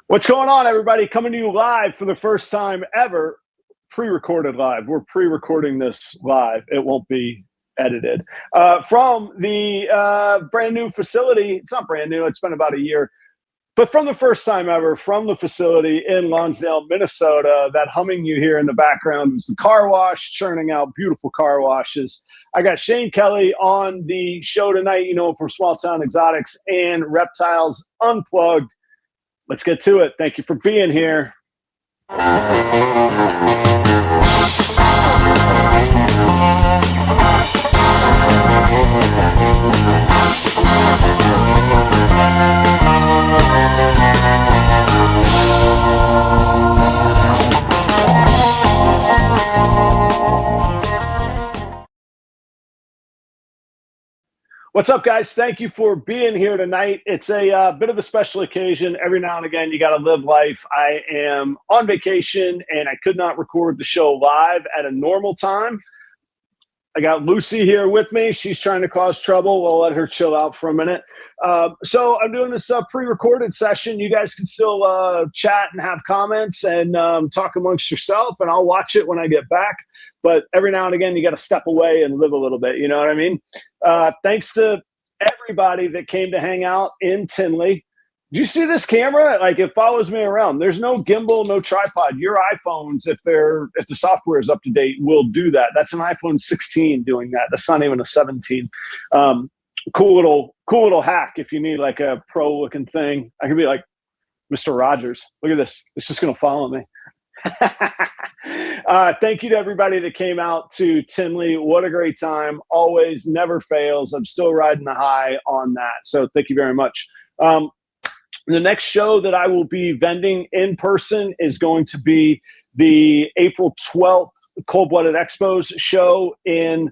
What's going on, everybody? Coming to you live for the first time ever, pre-recorded live. We're pre-recording this live. It won't be edited. From the brand new facility. It's not brand new. It's been about a year. But from the first time ever, from the facility in Lonsdale, Minnesota, that humming you hear in the background is the car wash, churning out beautiful car washes. I got Shane Kelley on the show tonight, from Small Town Xotics and Reptiles Unplugged. Let's get to it. Thank you for being here. What's up, guys? Thank you for being here tonight. It's a bit of a special occasion. Every now and again, you got to live life. I am on vacation, and I could not record the show live at a normal time. I got Lucy here with me. She's trying to cause trouble. We'll let her chill out for a minute. So I'm doing this pre-recorded session. You guys can still chat and have comments and talk amongst yourself, and I'll watch it when I get back. But every now and again, you got to step away and live a little bit. You know what I mean? Thanks to everybody that came to hang out in Tinley. Do you see this camera? Like, it follows me around. There's no gimbal, no tripod. Your iPhones, if the software is up to date, will do that. That's an iPhone 16 doing that. That's not even a 17. Cool little hack if you need like a pro looking thing. I could be like Mr. Rogers. Look at this. It's just gonna follow me. Thank you to everybody that came out to Tinley. What a great time. Always, never fails. I'm still riding the high on that. So thank you very much. The next show that I will be vending in person is going to be the April 12th Cold-Blooded Expos show in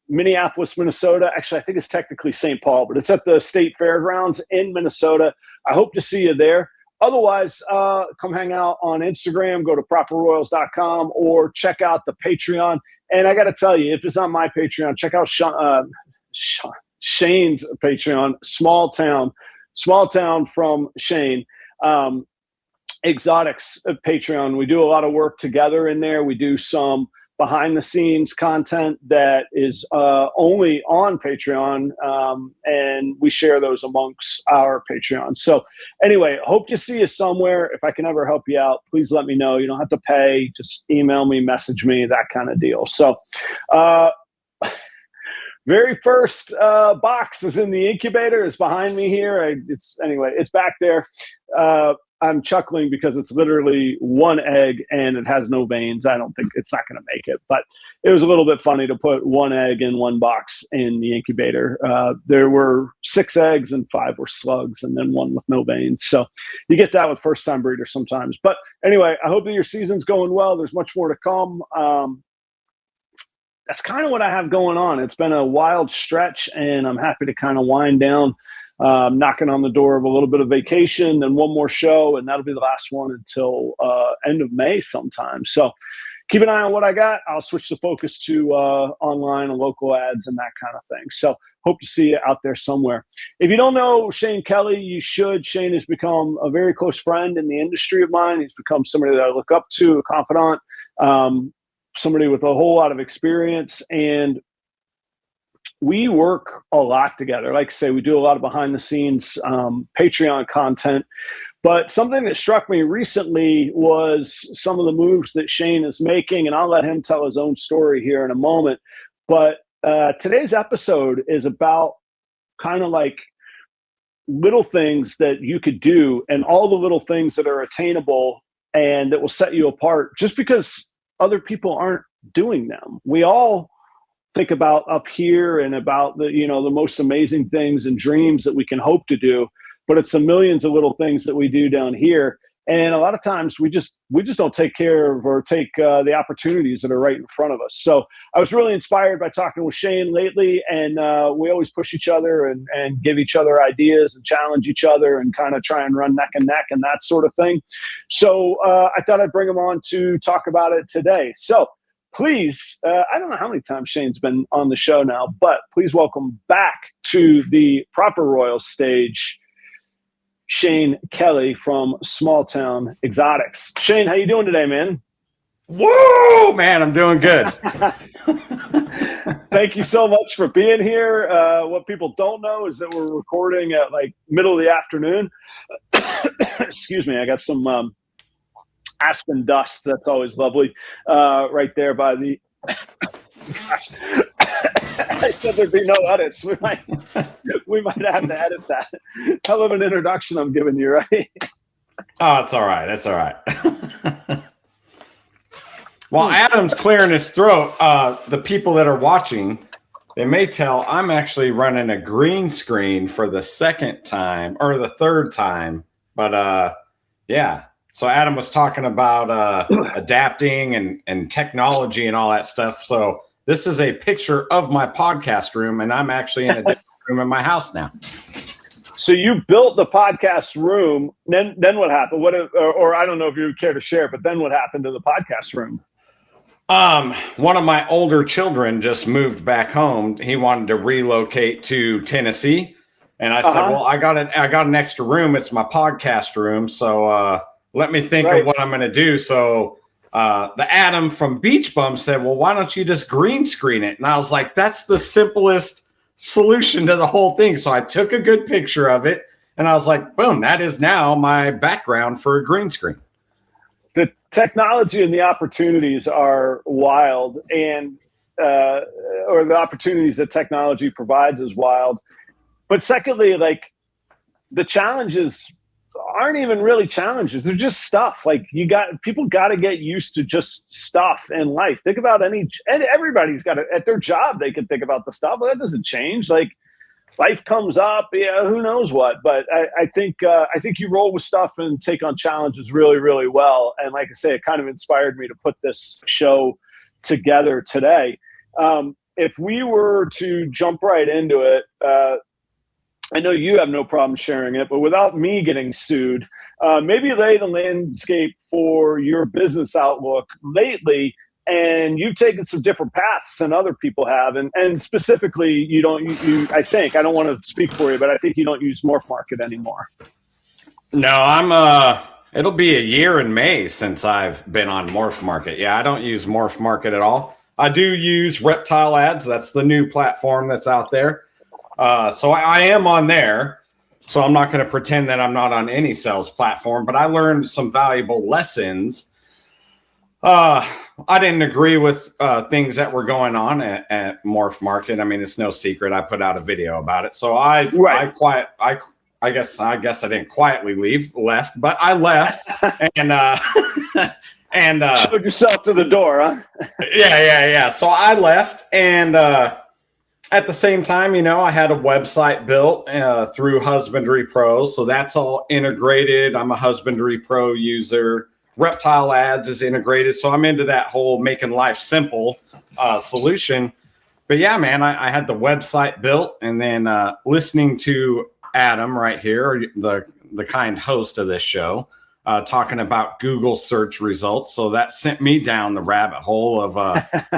Minneapolis, Minnesota. Actually, I think it's technically St. Paul, but it's at the State Fairgrounds in Minnesota. I hope to see you there. Otherwise, come hang out on Instagram, go to properroyals.com, or check out the Patreon. And I got to tell you, if it's not my Patreon, check out Shane's Patreon, Small Town from Shane. Xotics Patreon. We do a lot of work together in there. We do some behind the scenes content that is only on Patreon, and we share those amongst our Patreon. So anyway, hope to see you somewhere. If I can ever help you out, please let me know. You don't have to pay. Just email me, message me, that kind of deal. So very first box is in the incubator. It's behind me here. It's back there. I'm chuckling because it's literally one egg and it has no veins. I don't think it's not going to make it, but it was a little bit funny to put one egg in one box in the incubator. There were 6 eggs and 5 were slugs, and then one with no veins. So you get that with first-time breeders sometimes. But anyway, I hope that your season's going well. There's much more to come. That's kind of what I have going on. It's been a wild stretch, and I'm happy to kind of wind down, knocking on the door of a little bit of vacation, then one more show, and that'll be the last one until end of May sometime. So keep an eye on what I got. I'll switch the focus to online and local ads and that kind of thing. So hope to see you out there somewhere. If you don't know Shane Kelley, you should. Shane has become a very close friend in the industry of mine. He's become somebody that I look up to, a confidant, somebody with a whole lot of experience, and we work a lot together. Like I say, we do a lot of behind the scenes Patreon content. But something that struck me recently was some of the moves that Shane is making, and I'll let him tell his own story here in a moment. But today's episode is about kind of like little things that you could do, and all the little things that are attainable and that will set you apart just because other people aren't doing them. We all think about up here and about the most amazing things and dreams that we can hope to do, but it's the millions of little things that we do down here. And a lot of times we just don't take care of or take the opportunities that are right in front of us. So I was really inspired by talking with Shane lately, and we always push each other and give each other ideas and challenge each other and kind of try and run neck and neck and that sort of thing. So I thought I'd bring him on to talk about it today. So please, I don't know how many times Shane's been on the show now, but please welcome back to the Proper Royals stage, Shane Kelley from Small Town Xotics. Shane, how you doing today, man? Whoa, man, I'm doing good. Thank you so much for being here. What people don't know is that we're recording at like middle of the afternoon. Excuse me, I got some aspen dust. That's always lovely. Right there by the. Gosh. I said there'd be no edits. We might have to edit that. Hell of an introduction I'm giving you, right? Oh, it's all right. That's all right. While Adam's clearing his throat, the people that are watching, they may tell I'm actually running a green screen for the second time or the third time. But yeah. So Adam was talking about adapting and technology and all that stuff. So this is a picture of my podcast room, and I'm actually in a different room in my house now. So you built the podcast room. Then what happened? Or I don't know if you care to share, but then what happened to the podcast room? One of my older children just moved back home. He wanted to relocate to Tennessee, and I said, "Well, I got an extra room. It's my podcast room. So let me think of what I'm going to do." So the Adam from Beach Bum said, "Well, why don't you just green screen it?" And I was like, "That's the simplest solution to the whole thing." So I took a good picture of it, and I was like, "Boom! That is now my background for a green screen." The technology and the opportunities are wild, and or the opportunities that technology provides is wild. But secondly, like the challenges aren't even really challenges. They're just stuff. Like people got to get used to just stuff in life. Think about everybody's got at their job, they can think about the stuff. Well, that doesn't change. Like life comes up, who knows what, but I think you roll with stuff and take on challenges really, really well. And like I say, it kind of inspired me to put this show together today. If we were to jump right into it, I know you have no problem sharing it, but without me getting sued, maybe lay the landscape for your business outlook lately. And you've taken some different paths than other people have. And specifically, I think, I don't want to speak for you, but I think you don't use Morph Market anymore. No, it'll be a year in May since I've been on Morph Market. Yeah, I don't use Morph Market at all. I do use Reptile Ads. That's the new platform that's out there. So I am on there. So I'm not going to pretend that I'm not on any sales platform, but I learned some valuable lessons. I didn't agree with things that were going on at Morph Market. I mean, it's no secret. I put out a video about it. So I guess I didn't quietly left, but I left and showed yourself to the door, huh? Yeah. So I left, and at the same time, I had a website built through Husbandry Pro. So that's all integrated. I'm a Husbandry Pro user. Reptile Ads is integrated. So I'm into that whole making life simple solution. But yeah, man, I had the website built, and then listening to Adam right here, the kind host of this show, talking about Google search results. So that sent me down the rabbit hole of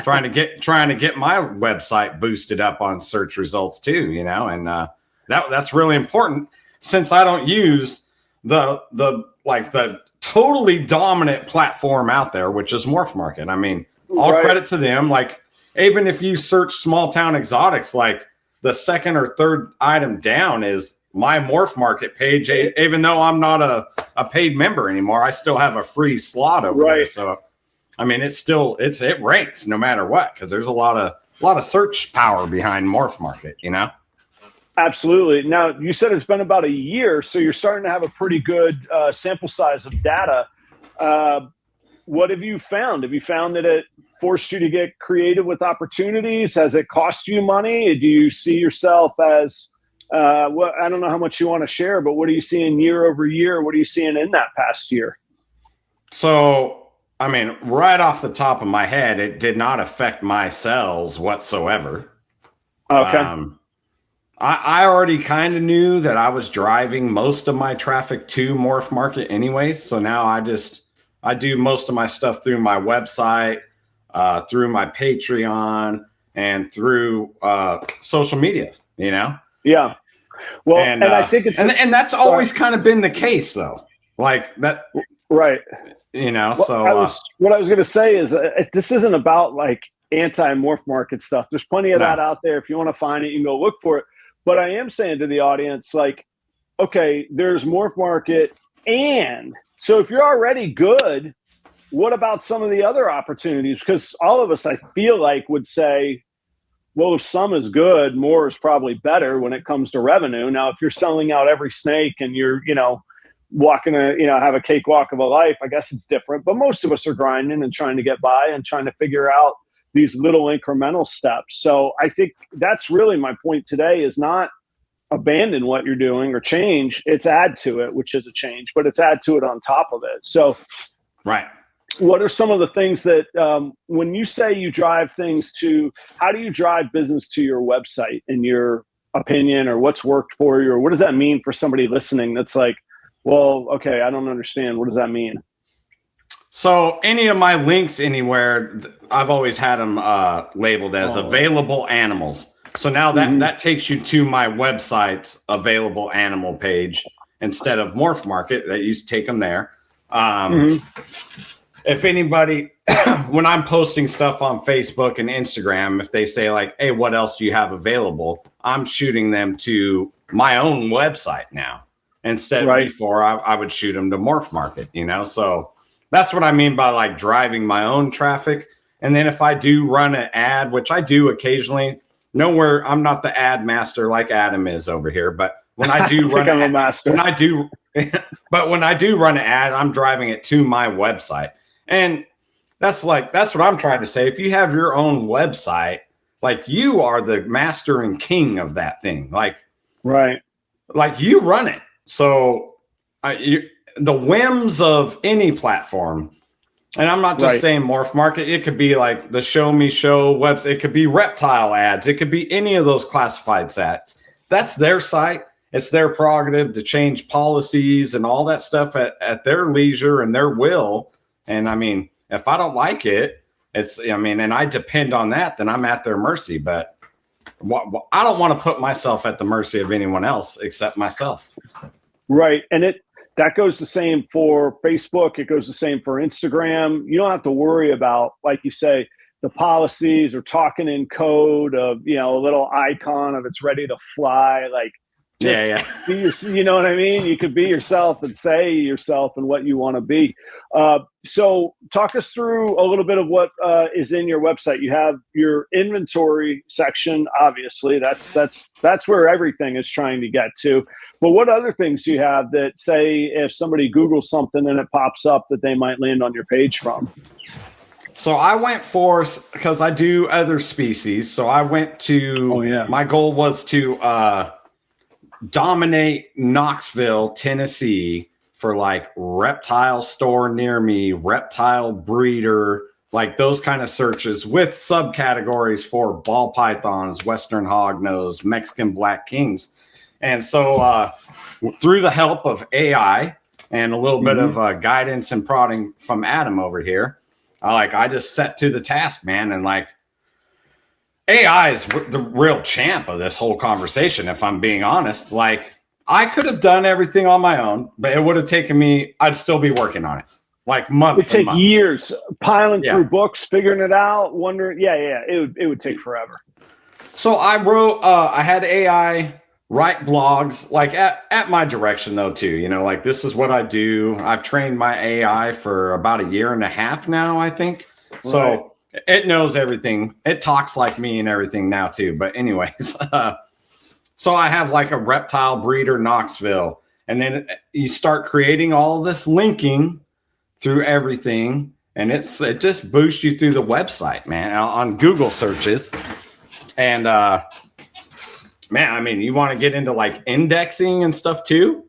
trying to get my website boosted up on search results too, and that's really important since I don't use the totally dominant platform out there, which is Morph Market. I mean, all credit to them. Like, even if you search Small Town Xotics, like the second or third item down is my Morph Market page. Even though I'm not a paid member anymore, I still have a free slot over there. So, I mean, it ranks no matter what, because there's a lot of search power behind Morph Market, Absolutely. Now, you said it's been about a year, so you're starting to have a pretty good sample size of data. What have you found? Have you found that it forced you to get creative with opportunities? Has it cost you money? Do you see yourself as, I don't know how much you want to share, but what are you seeing year over year? What are you seeing in that past year? So, I mean, right off the top of my head, it did not affect my sales whatsoever. Okay. I already kind of knew that I was driving most of my traffic to Morph Market anyways. So now I do most of my stuff through my website, through my Patreon, and through social media, Yeah. Well, and I think it's and that's always kind of been the case, though. Like that, right? You know. Well, so what I was going to say is this isn't about like anti-morph market stuff. There's plenty of that out there. If you want to find it, you can go look for it. But I am saying to the audience, like, okay, there's morph market, and so if you're already good, what about some of the other opportunities? Because all of us, I feel like, would say, well, if some is good, more is probably better when it comes to revenue. Now, if you're selling out every snake and you're, walking have a cakewalk of a life, I guess it's different. But most of us are grinding and trying to get by and trying to figure out these little incremental steps. So I think that's really my point today, is not abandon what you're doing or change. It's add to it, which is a change, but it's add to it on top of it. So, right. What are some of the things that, when you say you drive things to, how do you drive business to your website, in your opinion, or what's worked for you? Or what does that mean for somebody listening that's like, well, okay, I don't understand. What does that mean? So any of my links anywhere, I've always had them labeled as available animals. So now that takes you to my website's available animal page instead of Morph Market. That used to take them there. If anybody, when I'm posting stuff on Facebook and Instagram, if they say like, hey, what else do you have available? I'm shooting them to my own website now. Instead, before I would shoot them to Morph Market, So that's what I mean by like driving my own traffic. And then if I do run an ad, which I do occasionally, nowhere, I'm not the ad master like Adam is over here, but when I do run a master, when I do run an ad, I'm driving it to my website. And that's what I'm trying to say. If you have your own website, like, you are the master and king of that thing. Like you run it. So the whims of any platform, and I'm not just saying Morph Market. It could be like the Show Me Show website. It could be reptile ads. It could be any of those classified sites. That's their site. It's their prerogative to change policies and all that stuff at their leisure and their will. And I mean, if I don't like it, and I depend on that, then I'm at their mercy. But I don't want to put myself at the mercy of anyone else except myself. Right. And that goes the same for Facebook. It goes the same for Instagram. You don't have to worry about, like you say, the policies or talking in code of, a little icon of it's ready to fly. Like, you know what I mean? You could be yourself and say yourself and what you want to be. So talk us through a little bit of what is in your website. You have your inventory section. Obviously, that's where everything is trying to get to. But what other things do you have that, say, if somebody Googles something and it pops up, that they might land on your page from? So I went for, because I do other species. So I went to, my goal was to dominate Knoxville, Tennessee for like reptile store near me, reptile breeder, like those kind of searches with subcategories for ball pythons, Western hognose, Mexican black kings. And so through the help of AI and a little bit of guidance and prodding from Adam over here, I just set to the task, man. And like, AI is the real champ of this whole conversation, if I'm being honest. Like, I could have done everything on my own, but it would have taken me, I'd still be working on it. Like months. It would take years, piling through books, figuring it out, wondering. It would take forever. So I wrote, I had AI write blogs, like at my direction though, too. Like, this is what I do. I've trained my AI for about 1.5 years now, I think. So it knows everything. It talks like me and everything now too. But anyways, so I have like a reptile breeder Knoxville, and then you start creating all this linking through everything, and it just boosts you through the website, man, on Google searches. And man, you want to get into like indexing and stuff too?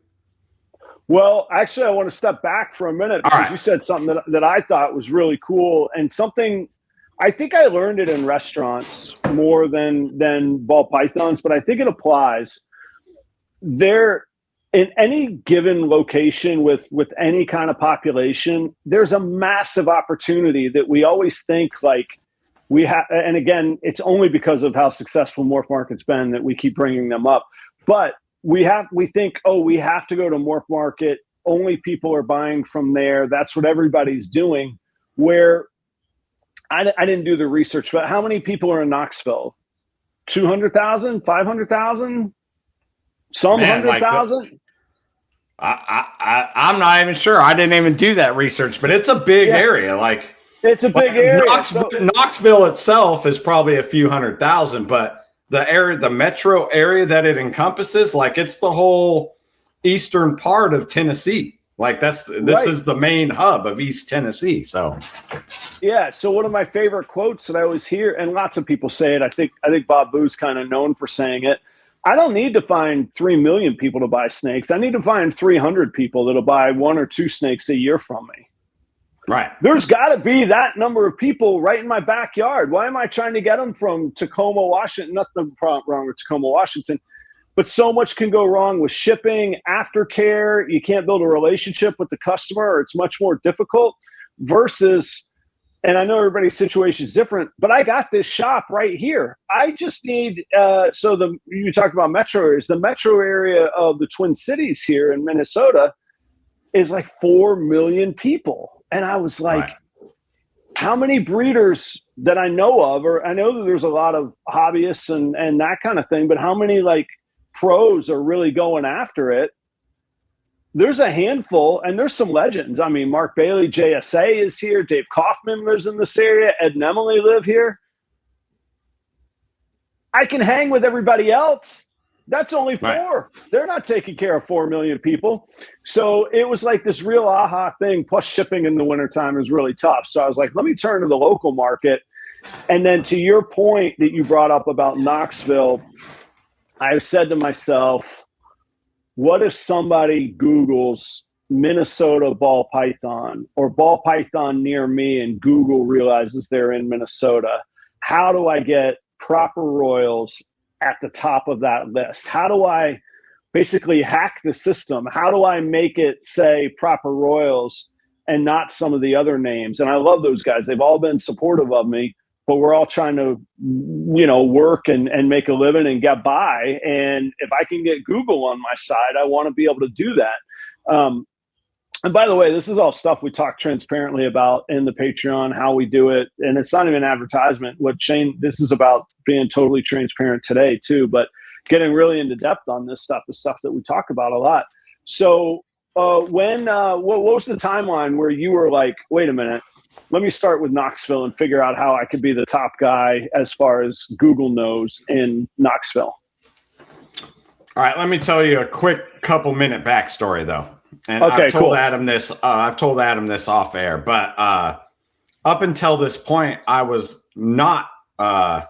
Well, actually, I want to step back for a minute because you said something that I thought was really cool, and something. I think I learned it in restaurants more than ball pythons, but I think it applies. There, in any given location with any kind of population, there's a massive opportunity that we always think like we have. And again, it's only because of how successful Morph Market's been that we keep bringing them up. But we think, oh, we have to go to Morph Market. Only people are buying from there. That's what everybody's doing. Where I didn't do the research, but how many people are in Knoxville? 200,000, 500,000, some 100,000. I'm not even sure. I didn't even do that research, but it's a big area. Like, it's a big area. Knoxville itself is probably a few 100,000, but the metro area that it encompasses, like, it's the whole eastern part of Tennessee. Like, this is the main hub of East Tennessee. So, yeah. So one of my favorite quotes that I always hear, and lots of people say it, I think Bob Boo's kind of known for saying it. I don't need to find 3 million people to buy snakes. I need to find 300 people that'll buy 1 or 2 snakes a year from me. Right. There's got to be that number of people right in my backyard. Why am I trying to get them from Tacoma, Washington? Nothing wrong with Tacoma, Washington. But so much can go wrong with shipping, aftercare. You can't build a relationship with the customer, or it's much more difficult versus, and I know everybody's situation is different, but I got this shop right here. I just need, you talked about metro areas. The metro area of the Twin Cities here in Minnesota is like 4 million people. And I was like, how many breeders that I know of, or I know that there's a lot of hobbyists and that kind of thing, but how many like pros are really going after it? There's a handful, and there's some legends. I mean, Mark Bailey, JSA is here. Dave Kaufman lives in this area. Ed and Emily live here. I can hang with everybody else. That's only 4. Right. They're not taking care of 4 million people. So it was like this real aha thing. Plus shipping in the wintertime is really tough. So I was like, let me turn to the local market. And then to your point that you brought up about Knoxville, I said to myself, what if somebody Googles Minnesota ball python or ball python near me and Google realizes they're in Minnesota? How do I get proper royals at the top of that list? How do I basically hack the system? How do I make it say proper royals and not some of the other names? And I love those guys. They've all been supportive of me, but we're all trying to, work and make a living and get by. And if I can get Google on my side, I want to be able to do that. And by the way, this is all stuff we talk transparently about in the Patreon, how we do it. And it's not even advertisement. This is about being totally transparent today too, but getting really into depth on this stuff, the stuff that we talk about a lot. So what was the timeline where you were like, wait a minute, let me start with Knoxville and figure out how I could be the top guy as far as Google knows in Knoxville? All right, let me tell you a quick couple-minute backstory, though. And okay, I've told cool. Adam this. I've told Adam this off air, but up until this point, I was not. I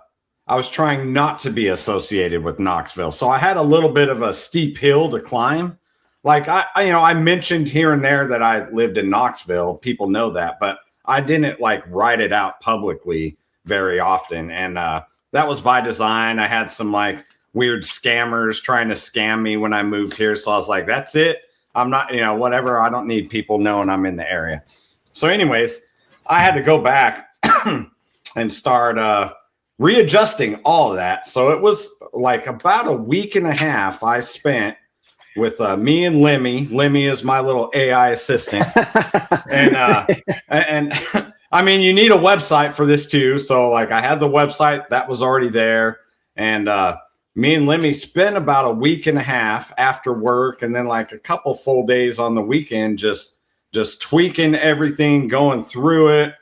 was trying not to be associated with Knoxville, so I had a little bit of a steep hill to climb. Like I mentioned here and there that I lived in Knoxville. People know that, but I didn't like write it out publicly very often, and that was by design. I had some like weird scammers trying to scam me when I moved here, so I was like, "That's it. I'm not, whatever. I don't need people knowing I'm in the area." So, anyways, I had to go back and start readjusting all of that. So it was like about a week and a half I spent with me and Lemmy. Lemmy is my little AI assistant. and I mean, you need a website for this too. So like I had the website that was already there. And me and Lemmy spent about a week and a half after work and then like a couple full days on the weekend, just tweaking everything, going through it,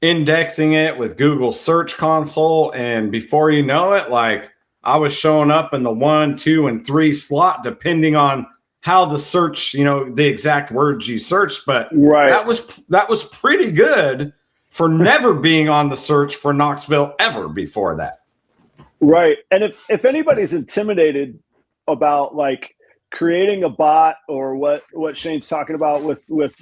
indexing it with Google Search Console. And before you know it, like I was showing up in the 1, 2, and 3 slot, depending on how the search, the exact words you searched. But right. that was pretty good for never being on the search for Knoxville ever before that. Right. And if anybody's intimidated about like creating a bot or what Shane's talking about with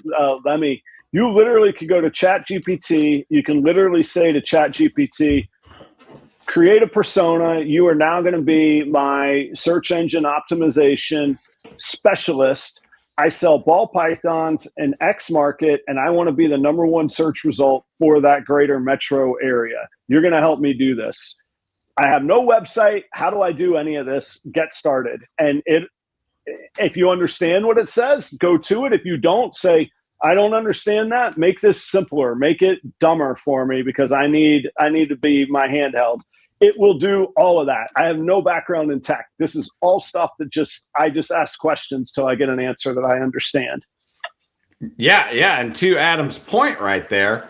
Lemmy, you literally could go to ChatGPT. You can literally say to ChatGPT, create a persona. You are now going to be my search engine optimization specialist. I sell ball pythons in X market, and I want to be the #1 search result for that greater metro area. You're going to help me do this. I have no website. How do I do any of this? Get started. And if you understand what it says, go to it. If you don't, say, I don't understand that. Make this simpler. Make it dumber for me because I need to be my handheld. It will do all of that. I have no background in tech. This is all stuff that I just ask questions till I get an answer that I understand. Yeah. And to Adam's point right there,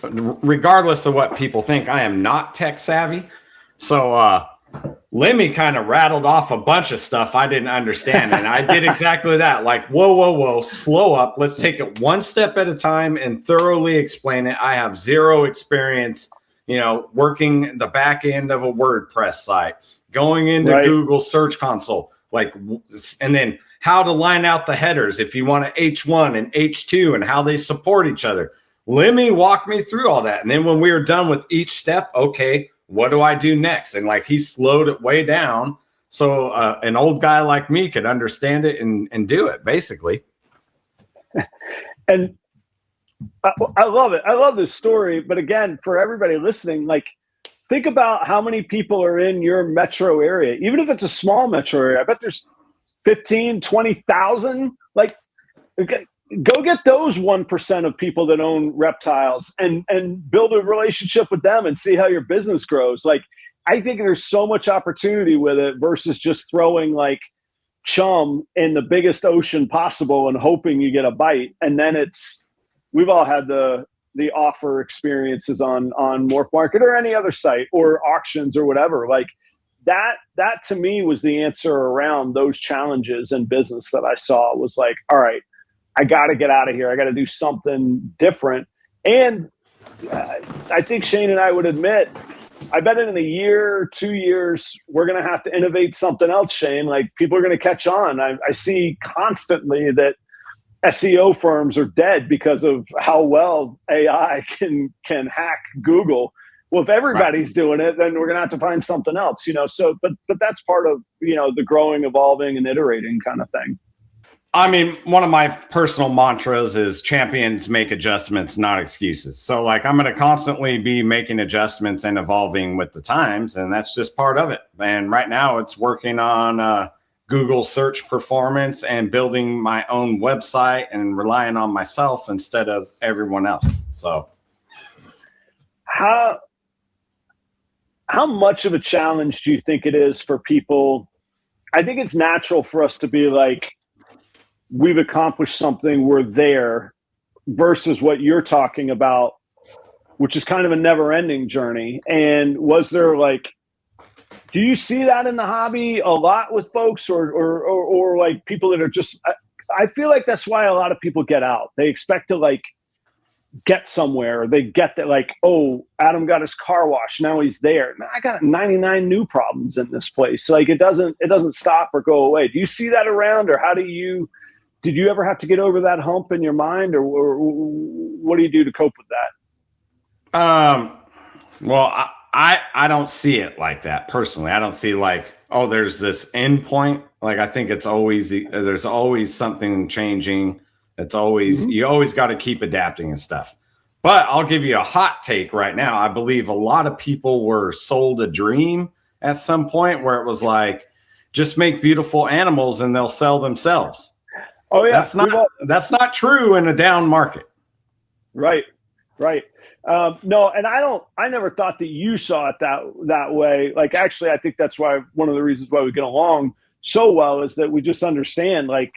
regardless of what people think, I am not tech savvy. So Lemmy kind of rattled off a bunch of stuff I didn't understand. And I did exactly that. Like, whoa, slow up. Let's take it one step at a time and thoroughly explain it. I have zero experience, working the back end of a WordPress site, going into Google Search Console, and then how to line out the headers if you want to H1 and H2 and how they support each other. Lemmy walked me through all that. And then when we were done with each step, okay, what do I do next? And he slowed it way down so an old guy like me could understand it and do it, basically. And I love it. I love this story. But again, for everybody listening, think about how many people are in your metro area. Even if it's a small metro area, I bet there's 15, 20,000. Go get those 1% of people that own reptiles and build a relationship with them and see how your business grows. I think there's so much opportunity with it versus just throwing chum in the biggest ocean possible and hoping you get a bite. And then we've all had the offer experiences on Morph Market or any other site or auctions or whatever. That to me was the answer around those challenges in business that I saw was all right, I got to get out of here. I got to do something different. And I think Shane and I would admit, I bet in a year, 2 years, we're going to have to innovate something else, Shane. People are going to catch on. I see constantly that SEO firms are dead because of how well AI can hack Google. Well, if everybody's doing it, then we're going to have to find something else, So, but that's part of, the growing, evolving, and iterating kind of thing. I mean, one of my personal mantras is champions make adjustments, not excuses. So I'm going to constantly be making adjustments and evolving with the times, and that's just part of it. And right now it's working on Google search performance and building my own website and relying on myself instead of everyone else. So how much of a challenge do you think it is for people? I think it's natural for us to be we've accomplished something, we're there, versus what you're talking about, which is kind of a never-ending journey. And was there do you see that in the hobby a lot with folks or people that are just, I feel that's why a lot of people get out. They expect to get somewhere. They get that oh, Adam got his car washed, now he's there. Now I got 99 new problems in this place. It doesn't stop or go away. Do you see that around, or did you ever have to get over that hump in your mind, or what do you do to cope with that? Well, I don't see it like that personally. I don't see there's this end point. I think it's always, there's always something changing. It's always, you always got to keep adapting and stuff. But I'll give you a hot take right now. I believe a lot of people were sold a dream at some point where it was just make beautiful animals and they'll sell themselves. Oh yeah, that's not true in a down market. Right. No, and I never thought that you saw it that way. Actually, I think that's why one of the reasons why we get along so well is that we just understand A,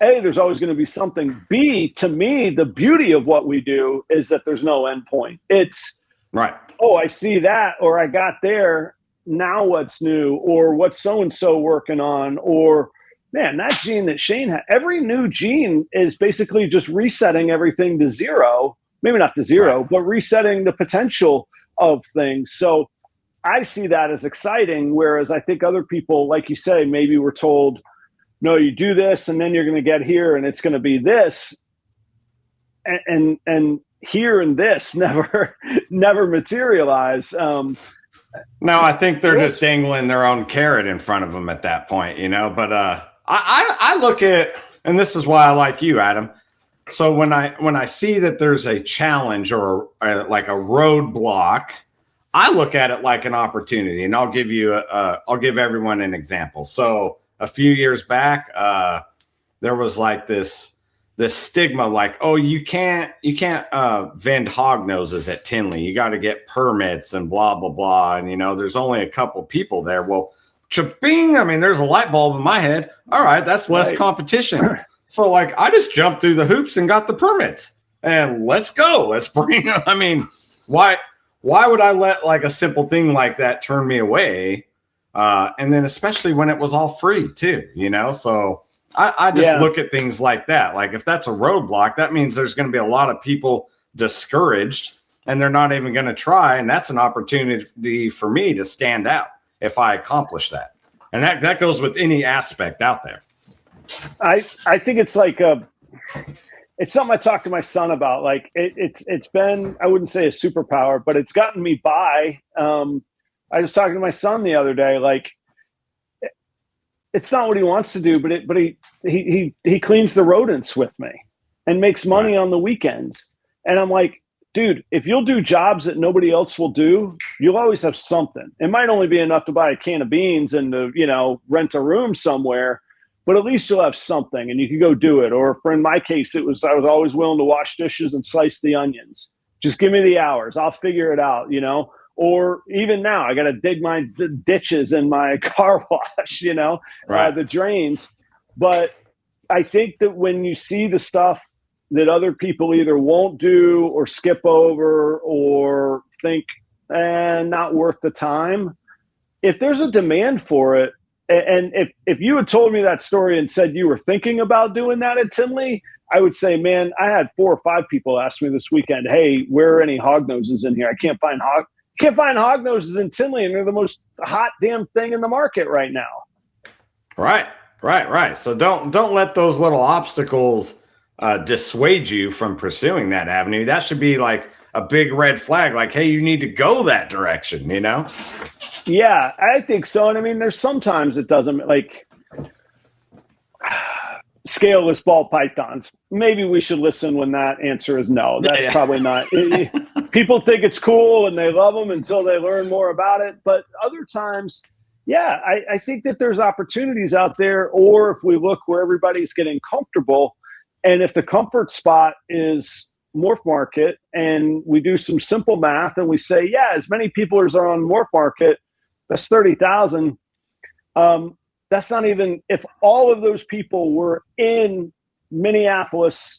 there's always going to be something. B, to me, the beauty of what we do is that there's no end point. It's right. Oh, I see that, or I got there. Now what's new, or what's so-and-so working on, or man, that gene that Shane had, every new gene is basically just resetting everything to zero. Maybe not to zero, right, but resetting the potential of things. So I see that as exciting. Whereas I think other people, like you say, maybe were told, no, you do this and then you're going to get here and it's going to be this. And here and this never materialize. No, I think they're just dangling their own carrot in front of them at that point, but I look at, and this is why I like you, Adam. So when I see that there's a challenge or like a roadblock, I look at it like an opportunity, and I'll give everyone an example. So a few years back, there was like this stigma, like, oh, you can't vend hog noses at Tinley. You got to get permits and blah blah blah. And there's only a couple people there. Well, cha-bing, I mean, there's a light bulb in my head. All right, that's less competition. So like, I just jumped through the hoops and got the permits, and let's go. Let's bring. I mean, why would I let like a simple thing like that turn me away? And then especially when it was all free too, So I just look at things like that. Like if that's a roadblock, that means there's going to be a lot of people discouraged, and they're not even going to try. And that's an opportunity for me to stand out if I accomplish that. And that goes with any aspect out there. I think it's like it's something I talked to my son about. Like it's been, I wouldn't say a superpower, but it's gotten me by. I was talking to my son the other day, like it's not what he wants to do, but he cleans the rodents with me and makes money on the weekends. And I'm like, dude, if you'll do jobs that nobody else will do, you'll always have something. It might only be enough to buy a can of beans and to, rent a room somewhere, but at least you'll have something and you can go do it. Or in my case, I was always willing to wash dishes and slice the onions. Just give me the hours. I'll figure it out, Or even now, I got to dig my ditches in my car wash, the drains. But I think that when you see the stuff that other people either won't do or skip over or think, not worth the time, if there's a demand for it, and if you had told me that story and said you were thinking about doing that at Tinley, I would say, man, I had 4 or 5 people ask me this weekend, hey, where are any hog noses in here? I can't find hog noses in Tinley, and they're the most hot damn thing in the market right now. Right. So don't let those little obstacles dissuade you from pursuing that avenue. That should be like a big red flag, like, hey, you need to go that direction, Yeah, I think so. And I mean, there's sometimes it doesn't, like scaleless ball pythons. Maybe we should listen when that answer is no. That's probably not. People think it's cool and they love them until they learn more about it. But other times, I think that there's opportunities out there. Or if we look where everybody's getting comfortable, and if the comfort spot is Morph Market, and we do some simple math and we say, as many people as are on Morph Market, that's 30,000. That's not even, if all of those people were in Minneapolis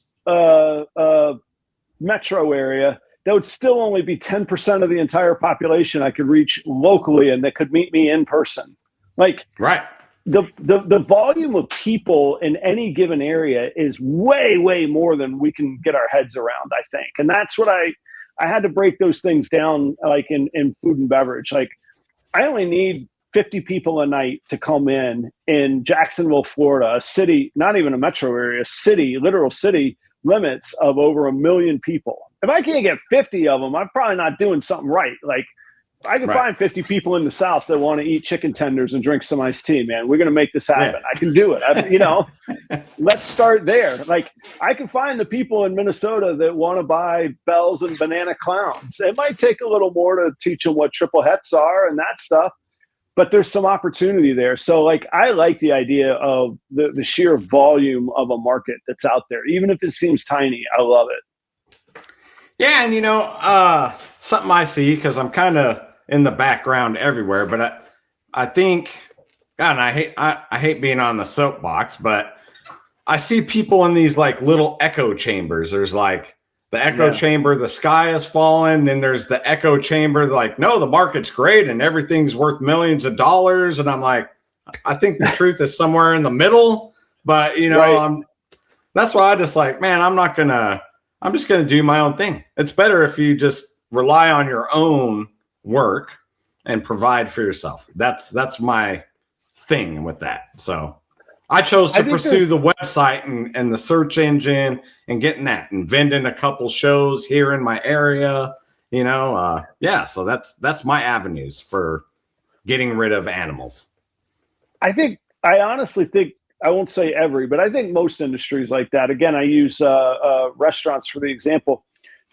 metro area, that would still only be 10% of the entire population I could reach locally and that could meet me in person. Like, right. The volume of people in any given area is way, way more than we can get our heads around, I think. And that's what I had to break those things down, like in food and beverage. Like, I only need 50 people a night to come in Jacksonville, Florida, a city, not even a metro area, city, literal city limits of over 1 million people. If I can't get 50 of them, I'm probably not doing something right. Like, I can find 50 people in the South that want to eat chicken tenders and drink some iced tea, man. We're going to make this happen. Yeah. I can do it. Let's start there. Like, I can find the people in Minnesota that want to buy bells and banana clowns. It might take a little more to teach them what triple hets are and that stuff, but there's some opportunity there. So, like, I like the idea of the sheer volume of a market that's out there. Even if it seems tiny, I love it. Yeah, and something I see, because I'm kind of in the background everywhere, but I think, God, and I hate being on the soapbox, but I see people in these like little echo chambers. There's like the echo chamber, the sky is falling. Then there's the echo chamber, like, no, the market's great and everything's worth millions of dollars. And I'm like, I think the truth is somewhere in the middle, but that's why I just like, man, I'm just going to do my own thing. It's better if you just rely on your own work and provide for yourself. That's my thing with that. So I chose to pursue the website and the search engine and getting that and vending a couple shows here in my area, so that's my avenues for getting rid of animals. I honestly think, I won't say every, but I think most industries like that. Again, I use restaurants for the example.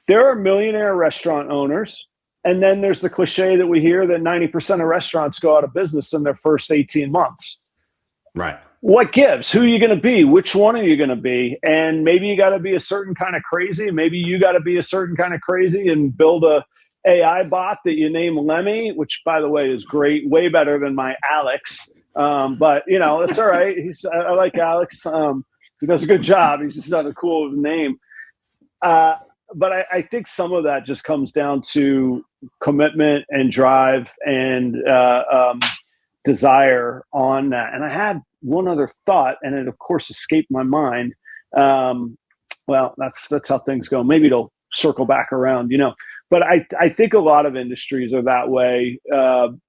There are millionaire restaurant owners And then there's the cliche that we hear that 90% of restaurants go out of business in their first 18 months. Right. What gives? Who are you going to be? Which one are you going to be? And maybe you got to be a certain kind of crazy. Maybe you got to be a certain kind of crazy and build a AI bot that you name Lemmy, which, by the way, is great, way better than my Alex. But, you know, it's all right. I like Alex. He does a good job. He's just not a cool name. But I think some of that just comes down to commitment and drive and desire on that. And I had one other thought, and it, of course, escaped my mind. Well, that's how things go. Maybe it'll circle back around, you know. But I think a lot of industries are that way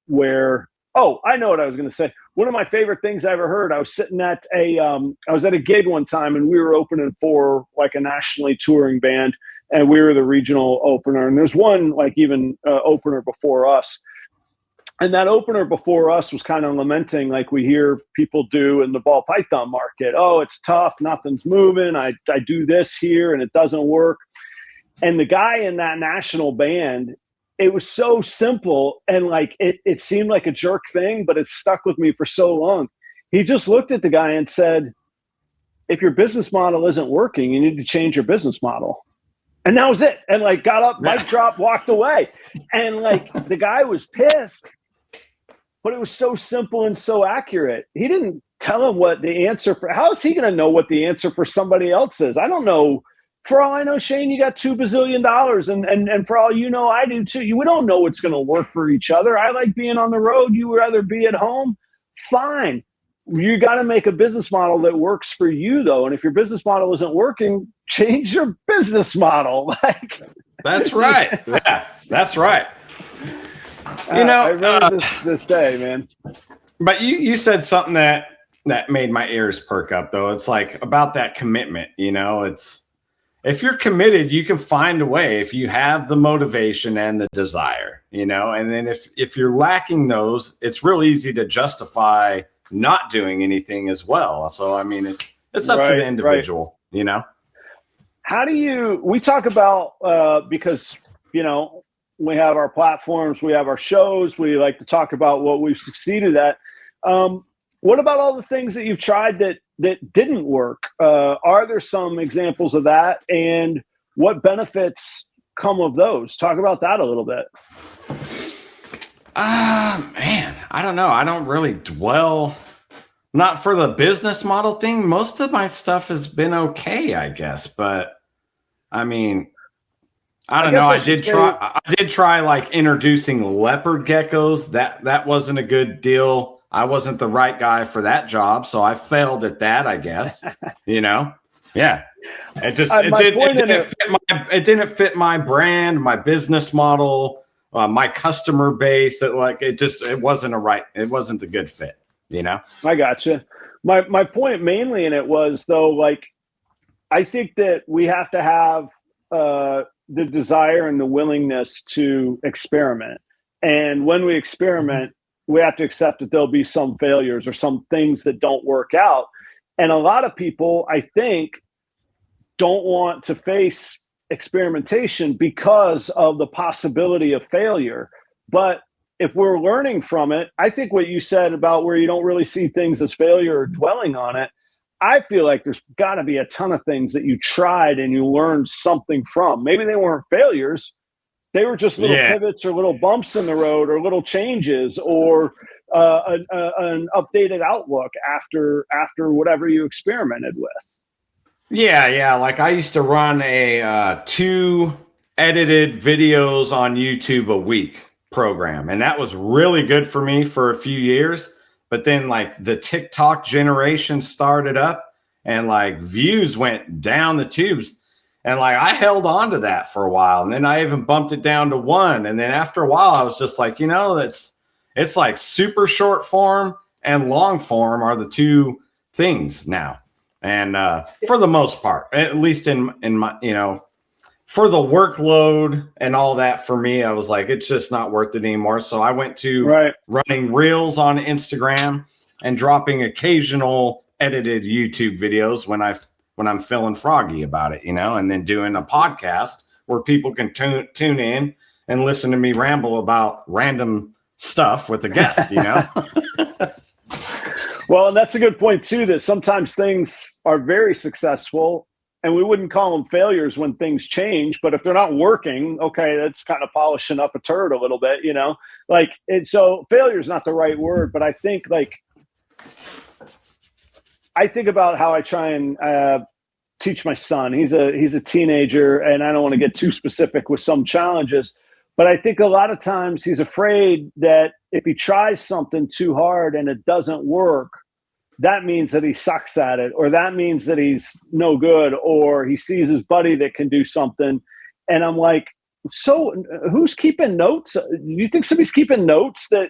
where, oh, I know what I was going to say. One of my favorite things I ever heard, I was sitting at I was at a gig one time, and we were opening for like a nationally touring band, and we were the regional opener. And there's one like even opener before us. And that opener before us was kind of lamenting, like we hear people do in the ball python market. Oh, it's tough. Nothing's moving. I do this here and it doesn't work. And the guy in that national band, it was so simple. And like, it seemed like a jerk thing, but it stuck with me for so long. He just looked at the guy and said, if your business model isn't working, you need to change your business model. And that was it. And like got up, mic drop, walked away. And like the guy was pissed. But it was so simple and so accurate. He didn't tell him what the answer for, how is he going to know what the answer for somebody else is? I don't know. For all I know, Shane, you got $2 bazillion. And for all you know, I do too. We don't know what's going to work for each other. I like being on the road. You would rather be at home. Fine. You got to make a business model that works for you, though. And if your business model isn't working, change your business model. Like, that's right. Yeah, that's right. You know, I remember this day, man. But you said something that made my ears perk up, though. It's like about that commitment. You know, it's if you're committed, you can find a way if you have the motivation and the desire. You know, and then if you're lacking those, it's real easy to justify not doing anything as well. So I mean, it's up to the individual. Right. You know, how do we talk about because you know. We have our platforms, we have our shows, we like to talk about what we've succeeded at. What about all the things that you've tried that didn't work? Are there some examples of that? And what benefits come of those? Talk about that a little bit. Man, I don't know. I don't really dwell, not for the business model thing. Most of my stuff has been okay, I guess. But I mean, I don't know. I did try like introducing leopard geckos. That wasn't a good deal. I wasn't the right guy for that job, so I failed at that, I guess. You know? Yeah. It didn't fit my brand, my business model, my customer base. It wasn't a good fit, you know? I gotcha. My point mainly in it was though, like I think that we have to have the desire and the willingness to experiment. And when we experiment, we have to accept that there'll be some failures or some things that don't work out. And a lot of people, I think, don't want to face experimentation because of the possibility of failure. But if we're learning from it, I think what you said about where you don't really see things as failure or dwelling on it, I feel like there's got to be a ton of things that you tried and you learned something from. Maybe they weren't failures. They were just little pivots or little bumps in the road or little changes or an updated outlook after whatever you experimented with. Yeah. Like I used to run a 2 edited videos on YouTube a week program. And that was really good for me for a few years. But then like the TikTok generation started up and like views went down the tubes. And like I held on to that for a while. And then I even bumped it down to 1. And then after a while, I was just like, you know, it's like super short form and long form are the 2 things now. And for the most part, at least in my, you know, for the workload and all that for me, I was like, it's just not worth it anymore. So I went to running reels on Instagram and dropping occasional edited YouTube videos when I'm feeling froggy about it, you know, and then doing a podcast where people can tune in and listen to me ramble about random stuff with a guest, you know? Well, and that's a good point too, that sometimes things are very successful and we wouldn't call them failures when things change, but if they're not working, okay, that's kind of polishing up a turd a little bit, you know? Like, so failure is not the right word, but I think about how I try and teach my son. He's a teenager, and I don't want to get too specific with some challenges, but I think a lot of times he's afraid that if he tries something too hard and it doesn't work, that means that he sucks at it, or that means that he's no good, or he sees his buddy that can do something. And I'm like, so who's keeping notes? Do you think somebody's keeping notes that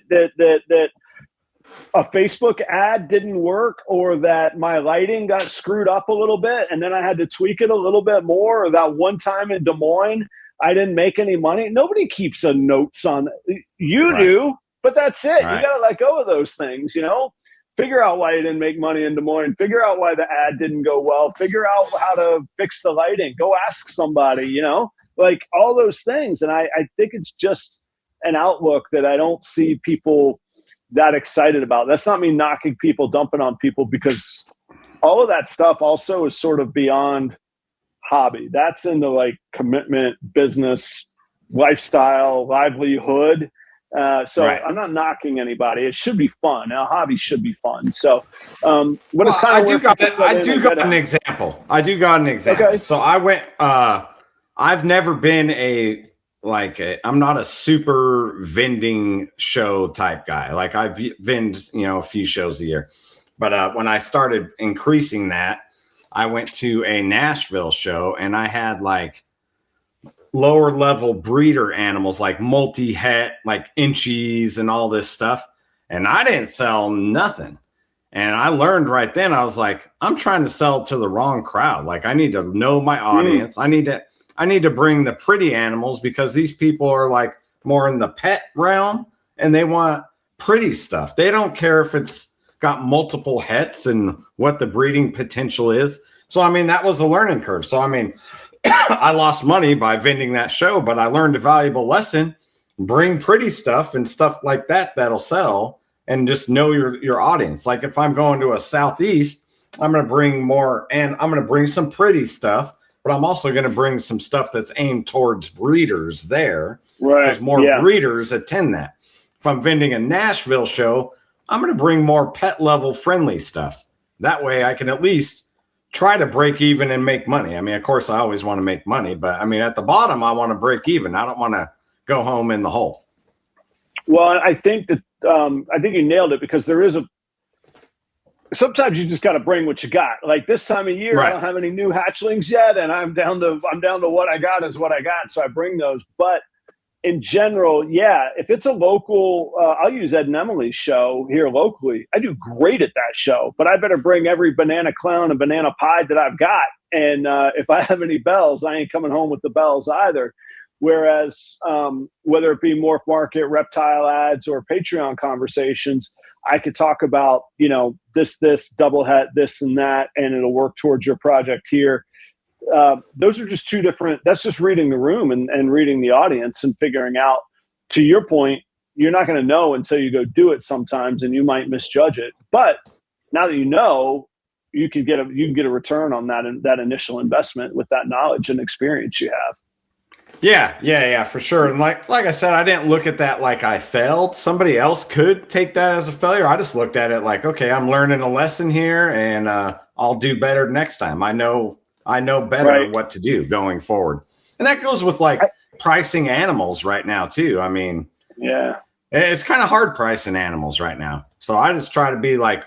a Facebook ad didn't work, or that my lighting got screwed up a little bit and then I had to tweak it a little bit more, or that one time in Des Moines I didn't make any money? Nobody keeps a notes on. You do, but that's it. Right. You got to let go of those things, you know? Figure out why you didn't make money in Des Moines. Figure out why the ad didn't go well. Figure out how to fix the lighting. Go ask somebody, you know? Like all those things. And I think it's just an outlook that I don't see people that excited about. That's not me knocking people, dumping on people, because all of that stuff also is sort of beyond hobby. That's into like commitment, business, lifestyle, livelihood. So right. I'm not knocking anybody. It should be fun. A hobby should be fun. So, what is kind of I do got an example. Okay. So I went. I've never been I'm not a super vending show type guy. Like I vend, a few shows a year. But when I started increasing that, I went to a Nashville show and I had like lower level breeder animals, like multi-het, like inchies and all this stuff. And I didn't sell nothing. And I learned right then, I was like, I'm trying to sell to the wrong crowd. Like I need to know my audience. I need to bring the pretty animals, because these people are like more in the pet realm and they want pretty stuff. They don't care if it's got multiple hets and what the breeding potential is. So, I mean, that was a learning curve. So, I mean, I lost money by vending that show, but I learned a valuable lesson. Bring pretty stuff and stuff like that that'll sell, and just know your audience. Like if I'm going to a Southeast, I'm going to bring more, and I'm going to bring some pretty stuff, but I'm also going to bring some stuff that's aimed towards breeders there. Right. Because more breeders attend that. If I'm vending a Nashville show, I'm going to bring more pet level friendly stuff. That way I can at least try to break even and make money. I mean, of course, I always want to make money, but I mean, at the bottom, I want to break even. I don't want to go home in the hole. Well, I think that you nailed it, because sometimes you just got to bring what you got. Like this time of year, right. I don't have any new hatchlings yet, and I'm down to what I got is what I got. So I bring those. But in general, if it's a local, I'll use Ed and Emily's show here locally. I do great at that show, but I better bring every banana clown and banana pie that I've got. And if I have any bells, I ain't coming home with the bells either. Whereas whether it be Morph Market, reptile ads, or Patreon conversations, I could talk about, this, double het, this and that, and it'll work towards your project here. Those are just two different, that's just reading the room and reading the audience and figuring out, to your point, you're not going to know until you go do it sometimes, and you might misjudge it. But now that you know, you can get a return on that initial investment with that knowledge and experience you have. Yeah, for sure. And like I said, I didn't look at that like I failed. Somebody else could take that as a failure. I just looked at it like, okay, I'm learning a lesson here, and I'll do better next time. I know better what to do going forward. And that goes with pricing animals right now too. I mean, it's kind of hard pricing animals right now. So I just try to be like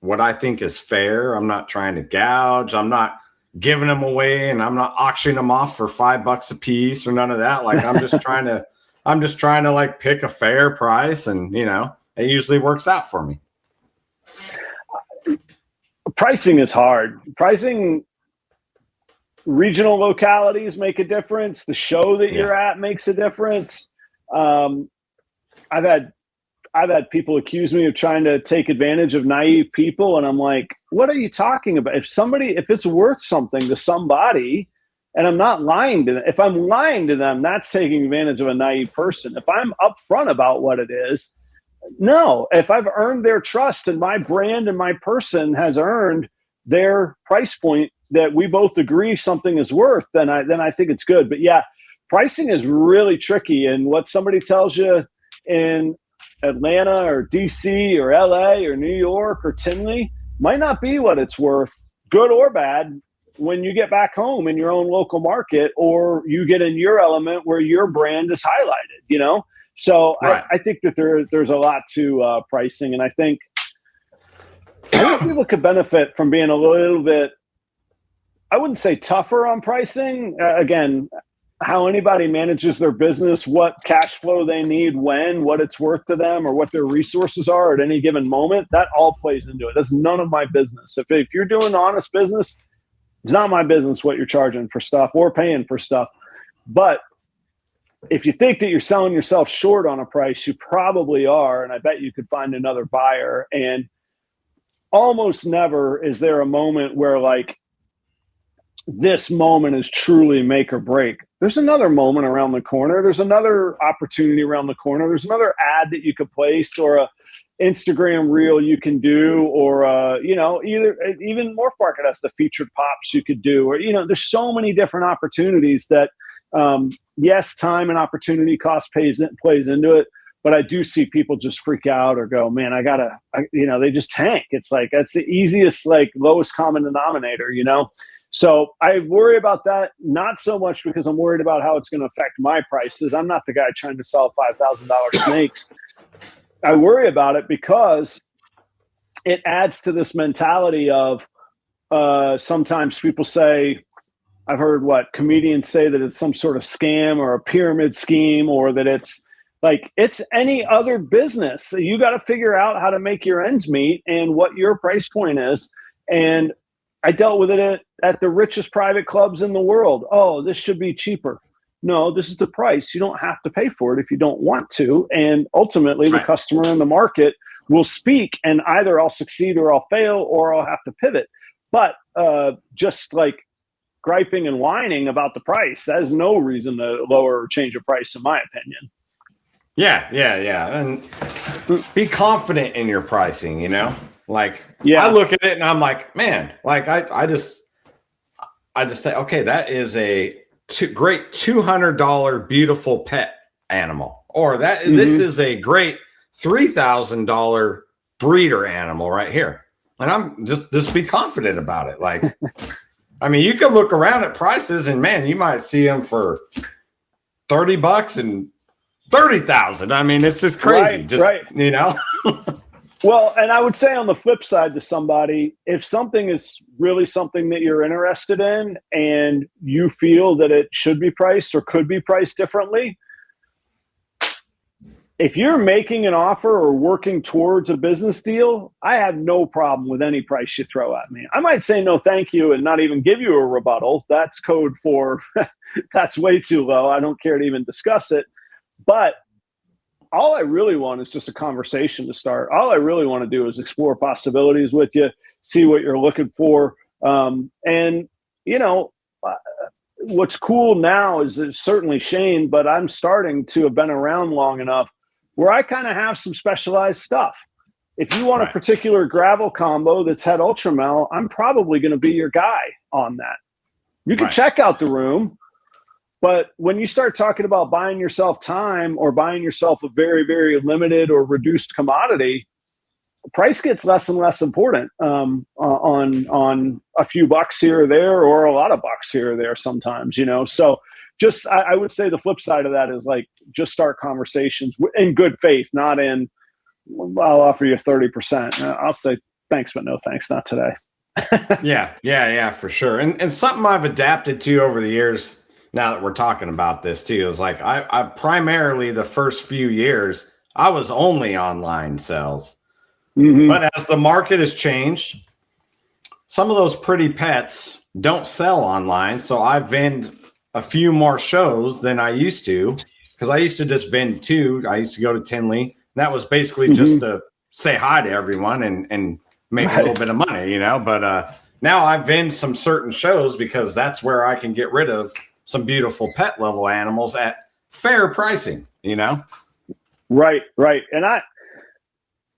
what I think is fair. I'm not trying to gouge. I'm not giving them away, and I'm not auctioning them off for $5 a piece or none of that. Like I'm just trying to like pick a fair price, and it usually works out for me. Pricing is hard. Pricing, regional localities make a difference. The show that you're at makes a difference. I've had people accuse me of trying to take advantage of naive people, and I'm like, what are you talking about? If it's worth something to somebody, And I'm not lying to them. If I'm lying to them, that's taking advantage of a naive person. If I'm upfront about what it is, no. If I've earned their trust and my brand and my person has earned their price point that we both agree something is worth, then I think it's good. But yeah, pricing is really tricky. And what somebody tells you in Atlanta or DC or LA or New York or Tinley might not be what it's worth, good or bad, when you get back home in your own local market, or you get in your element where your brand is highlighted, you know? So right. I think that there's a lot to pricing. And I think people could benefit from being a little bit, I wouldn't say tougher on pricing. Again, how anybody manages their business, what cash flow they need, when, what it's worth to them, or what their resources are at any given moment, that all plays into it. That's none of my business. If you're doing honest business, it's not my business what you're charging for stuff or paying for stuff. But if you think that you're selling yourself short on a price, you probably are. And I bet you could find another buyer. And almost never is there a moment where like this moment is truly make or break. There's another moment around the corner. There's another opportunity around the corner. There's another ad that you could place, or a Instagram reel you can do, or even Morph Market has the featured pops you could do, or there's so many different opportunities that yes, time and opportunity cost plays into it, but I do see people just freak out or go, man, they just tank. It's like that's the easiest, like lowest common denominator, So I worry about that, not so much because I'm worried about how it's going to affect my prices. I'm not the guy trying to sell $5,000 snakes. I worry about it because it adds to this mentality of sometimes people say, I've heard comedians say that it's some sort of scam or a pyramid scheme, or that it's like it's any other business. So you got to figure out how to make your ends meet and what your price point is. And I dealt with it at the richest private clubs in the world. Oh, this should be cheaper. No, this is the price. You don't have to pay for it if you don't want to. And ultimately, right, the customer in the market will speak, and either I'll succeed or I'll fail or I'll have to pivot. But just like griping and whining about the price, that is no reason to lower or change a price, in my opinion. Yeah. And be confident in your pricing, Like, yeah. I look at it and I'm like, man, like I just say, okay, that is a great $200 beautiful pet animal, or that this is a great $3,000 breeder animal right here. And I'm just be confident about it. Like, I mean, you can look around at prices and man, you might see them for $30 and 30,000. I mean, it's just crazy. Right. Well, and I would say on the flip side to somebody, if something is really something that you're interested in and you feel that it should be priced or could be priced differently, if you're making an offer or working towards a business deal, I have no problem with any price you throw at me. I might say no thank you and not even give you a rebuttal. That's code for that's way too low. I don't care to even discuss it. But all I really want is just a conversation to start. All I really want to do is explore possibilities with you, see what you're looking for. What's cool now is it's certainly Shane, but I'm starting to have been around long enough where I kind of have some specialized stuff. If you want a particular gravel combo that's had Ultramel, I'm probably going to be your guy on that. You can check out the room. But when you start talking about buying yourself time or buying yourself a very, very limited or reduced commodity, price gets less and less important on a few bucks here or there, or a lot of bucks here or there sometimes, So just I would say the flip side of that is like just start conversations in good faith, not in I'll offer you 30%. I'll say thanks, but no thanks, not today. Yeah, for sure. And something I've adapted to over the years, now that we're talking about this too, is like I primarily the first few years I was only online sales. But as the market has changed, some of those pretty pets don't sell online. So I vend a few more shows than I used to, because I used to just vend two. I used to go to Tinley. And that was basically just to say hi to everyone and make a little bit of money, But now I vend some certain shows because that's where I can get rid of some beautiful pet level animals at fair pricing, you know? Right. And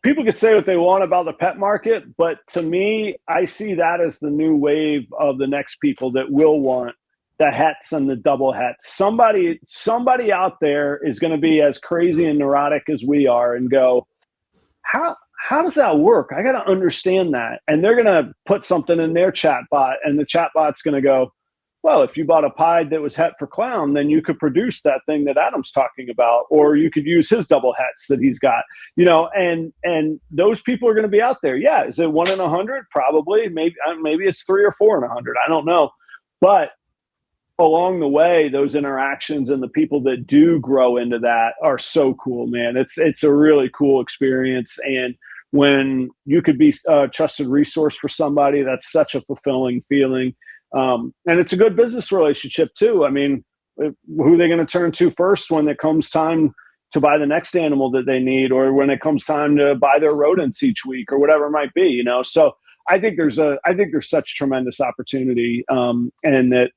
people could say what they want about the pet market, but to me, I see that as the new wave of the next people that will want the hets and the double hets. Somebody out there is going to be as crazy and neurotic as we are and go, how does that work? I got to understand that. And they're going to put something in their chat bot, and the chat bot's going to go, well, if you bought a pied that was het for clown, then you could produce that thing that Adam's talking about, or you could use his double hets that he's got, you know, and those people are going to be out there. Yeah. Is it 1 in 100? Probably. Maybe it's 3 or 4 in 100. I don't know. But along the way, those interactions and the people that do grow into that are so cool, man. It's a really cool experience. And when you could be a trusted resource for somebody, that's such a fulfilling feeling. And it's a good business relationship too. I mean, who are they going to turn to first when it comes time to buy the next animal that they need, or when it comes time to buy their rodents each week or whatever it might be, you know? So I think there's such tremendous opportunity, and that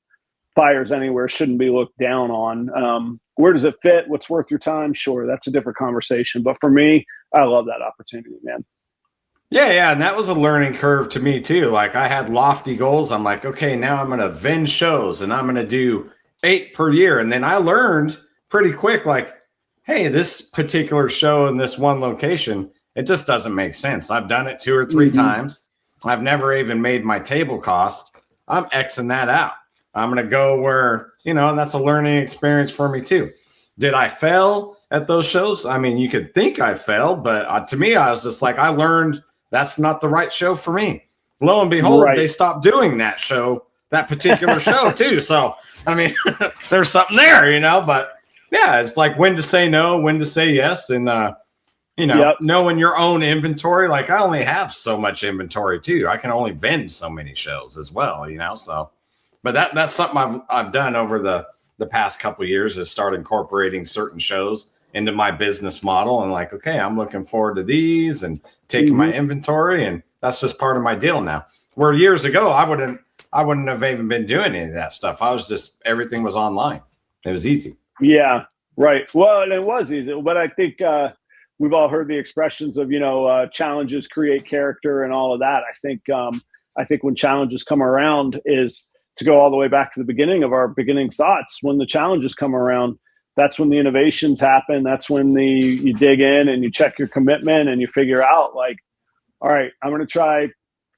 buyers anywhere shouldn't be looked down on. Where does it fit? What's worth your time? Sure. That's a different conversation. But for me, I love that opportunity, man. Yeah. And that was a learning curve to me too. Like I had lofty goals. I'm like, okay, now I'm going to vend shows and I'm going to do 8 per year. And then I learned pretty quick, like, hey, this particular show in this one location, it just doesn't make sense. I've done it 2 or 3 times. I've never even made my table cost. I'm Xing that out. I'm going to go where, you know, and that's a learning experience for me too. Did I fail at those shows? I mean, you could think I failed, but to me, I was just like, I learned that's not the right show for me. Lo and behold, They stopped doing that particular show too. So, I mean, there's something there, you know, but yeah, it's like when to say no, when to say yes. And, you know, knowing your own inventory, like I only have so much inventory too. I can only vend so many shows as well, you know, so. But that's something I've done over the past couple of years, is start incorporating certain shows into my business model, and like, okay, I'm looking forward to these and taking my inventory, and that's just part of my deal now. Where years ago I wouldn't have even been doing any of that stuff. Everything was online. It was easy. Yeah, right. Well, and it was easy, but I think we've all heard the expressions of, you know, challenges create character and all of that. I think when challenges come around, is to go all the way back to the beginning of our beginning thoughts. When the challenges come around, that's when the innovations happen. That's when you dig in and you check your commitment and you figure out, like, all right, I'm going to try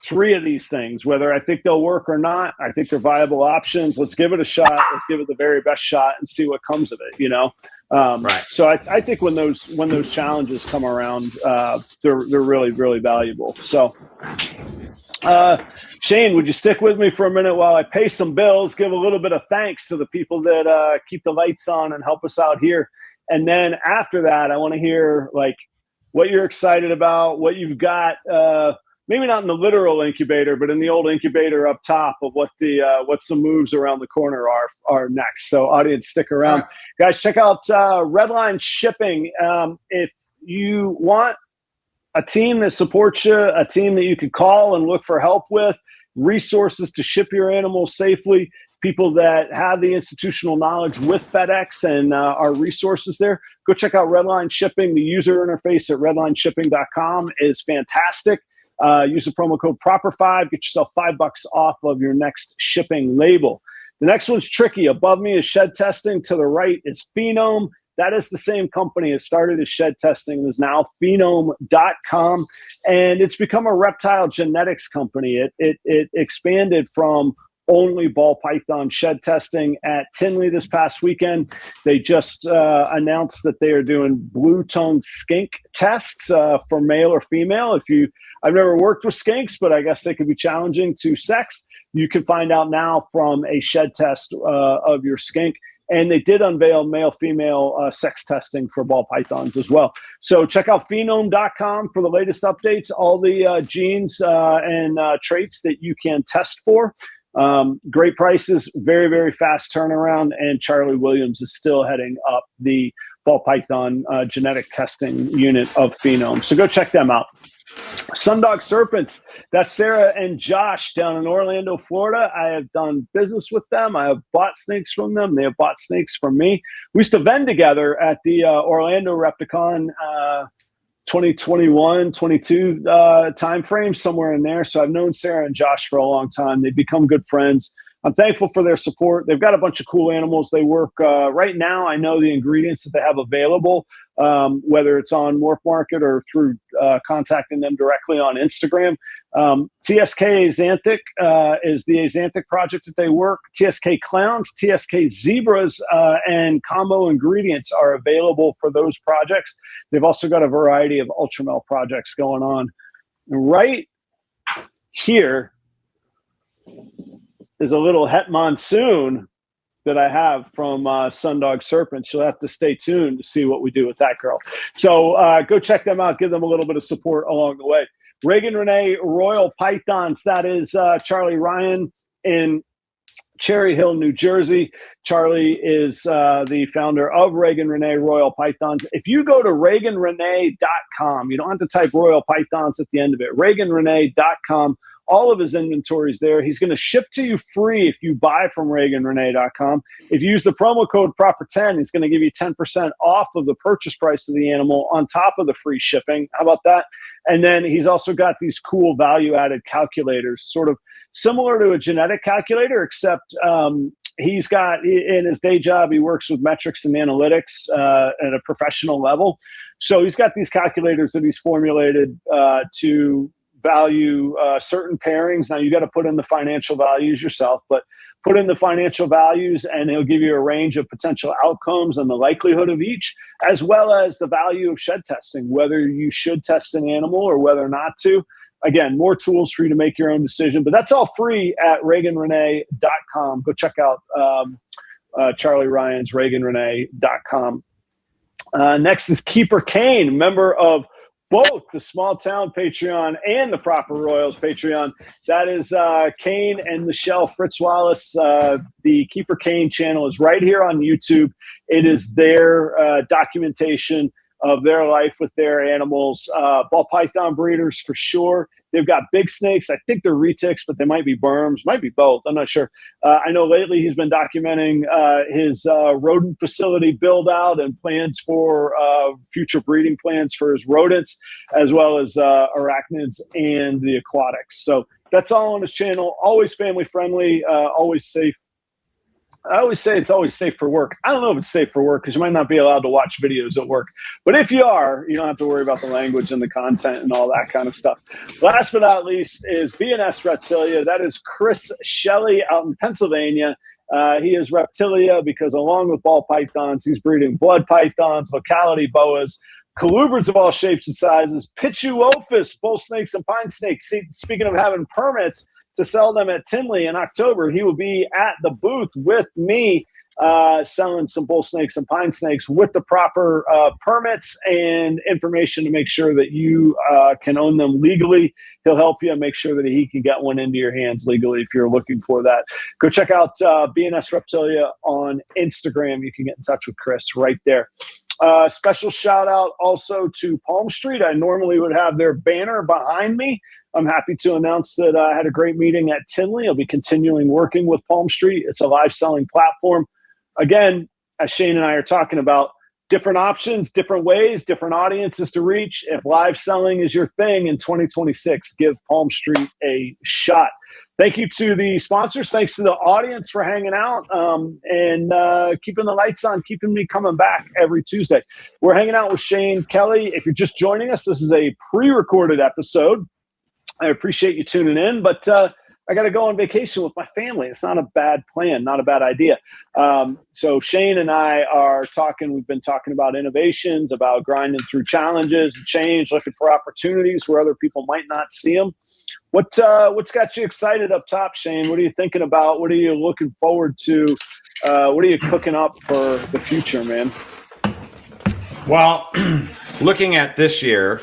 3 of these things, whether I think they'll work or not. I think they're viable options. Let's give it a shot. Let's give it the very best shot and see what comes of it, you know? Right. So I think when those challenges come around, they're really, really valuable. So, Shane, would you stick with me for a minute while I pay some bills, give a little bit of thanks to the people that keep the lights on and help us out here. And then after that, I want to hear like what you're excited about, what you've got, maybe not in the literal incubator, but in the old incubator up top, of what some moves around the corner are next. So audience, stick around. Right. Guys, check out Redline Shipping. If you want a team that supports you, a team that you could call and look for help with, resources to ship your animals safely, people that have the institutional knowledge with FedEx and our resources there, go check out Redline Shipping. The user interface at redlineshipping.com is fantastic. Use the promo code PROPER5, get yourself $5 off of your next shipping label. The next one's tricky. Above me is Shed Testing. To the right is Phenome. That is the same company. It started as Shed Testing and is now Phenome.com. And it's become a reptile genetics company. It expanded from only ball python shed testing at Tinley this past weekend. They just announced that they are doing blue-tongued skink tests for male or female. I've never worked with skinks, but I guess they could be challenging to sex. You can find out now from a shed test of your skink. And they did unveil male-female sex testing for ball pythons as well. So check out phenome.com for the latest updates, all the genes and traits that you can test for. Great prices, very, very fast turnaround. And Charlie Williams is still heading up the ball python genetic testing unit of Phenome. So go check them out. Sundog Serpents, that's Sarah and Josh down in Orlando, Florida. I have done business with them. I have bought snakes from them. They have bought snakes from me. We used to vend together at the Orlando Repticon 2021, 22 time frame, somewhere in there. So I've known Sarah and Josh for a long time. They've become good friends. I'm thankful for their support. They've got a bunch of cool animals. They work right now. I know the ingredients that they have available, whether it's on Morph Market or through contacting them directly on Instagram. TSK Axanthic is the Axanthic project that they work. TSK Clowns, TSK Zebras, and combo ingredients are available for those projects. They've also got a variety of Ultramel projects going on. Right here is a little Het Monsoon that I have from Sundog Serpents. You'll have to stay tuned to see what we do with that girl. So go check them out. Give them a little bit of support along the way. Reagan Renee Royal Pythons. That is Charlie Ryan in Cherry Hill, New Jersey. Charlie is the founder of Reagan Renee Royal Pythons. If you go to ReaganRenee.com, you don't have to type Royal Pythons at the end of it. ReaganRenee.com. All of his inventory is there. He's going to ship to you free if you buy from ReaganRenee.com. If you use the promo code Proper10, he's going to give you 10% off of the purchase price of the animal on top of the free shipping. How about that? And then he's also got these cool value-added calculators, sort of similar to a genetic calculator, except he's got, in his day job, he works with metrics and analytics at a professional level. So he's got these calculators that he's formulated to value certain pairings. Now you got to put in the financial values yourself, but put in the financial values and he'll give you a range of potential outcomes and the likelihood of each, as well as the value of shed testing, whether you should test an animal or whether not to. Again, more tools for you to make your own decision, but that's all free at ReaganRenee.com. Go check out Charlie Ryan's ReaganRenee.com. Next is Keeper Kane, member of both the Small Town Patreon and the Proper Royals Patreon. That is Kane and Michelle Fritz Wallace. The Keeper Kane channel is right here on YouTube. It is their documentation of their life with their animals. Ball python breeders for sure. They've got big snakes. I think they're retics, but they might be berms, might be both. I'm not sure. I know lately he's been documenting his rodent facility build out and plans for future breeding plans for his rodents, as well as arachnids and the aquatics. So that's all on his channel. Always family friendly, always safe. I always say it's always safe for work. I don't know if it's safe for work because you might not be allowed to watch videos at work. But if you are, you don't have to worry about the language and the content and all that kind of stuff. Last but not least is BNS Reptilia. That is Chris Shelley out in Pennsylvania. He is Reptilia because along with ball pythons, he's breeding blood pythons, locality boas, colubrids of all shapes and sizes, Pituophis, bull snakes, and pine snakes. See, speaking of having permits to sell them at Tinley in October, he will be at the booth with me selling some bull snakes and pine snakes with the proper permits and information to make sure that you can own them legally. He'll help you and make sure that he can get one into your hands legally if you're looking for that. Go check out BNS Reptilia on Instagram. You can get in touch with Chris right there. Special shout out also to Palm Street. I normally would have their banner behind me. I'm happy to announce that I had a great meeting at Tinley. I'll be continuing working with Palm Street. It's a live selling platform. Again, as Shane and I are talking about, different options, different ways, different audiences to reach. If live selling is your thing in 2026, give Palm Street a shot. Thank you to the sponsors. Thanks to the audience for hanging out and keeping the lights on, keeping me coming back every Tuesday. We're hanging out with Shane Kelley. If you're just joining us, this is a pre-recorded episode. I appreciate you tuning in, but I got to go on vacation with my family. It's not a bad plan, not a bad idea. So Shane and I are talking. We've been talking about innovations, about grinding through challenges and change, looking for opportunities where other people might not see them. What's got you excited up top, Shane? What are you thinking about? What are you looking forward to? What are you cooking up for the future, man? Well, looking at this year,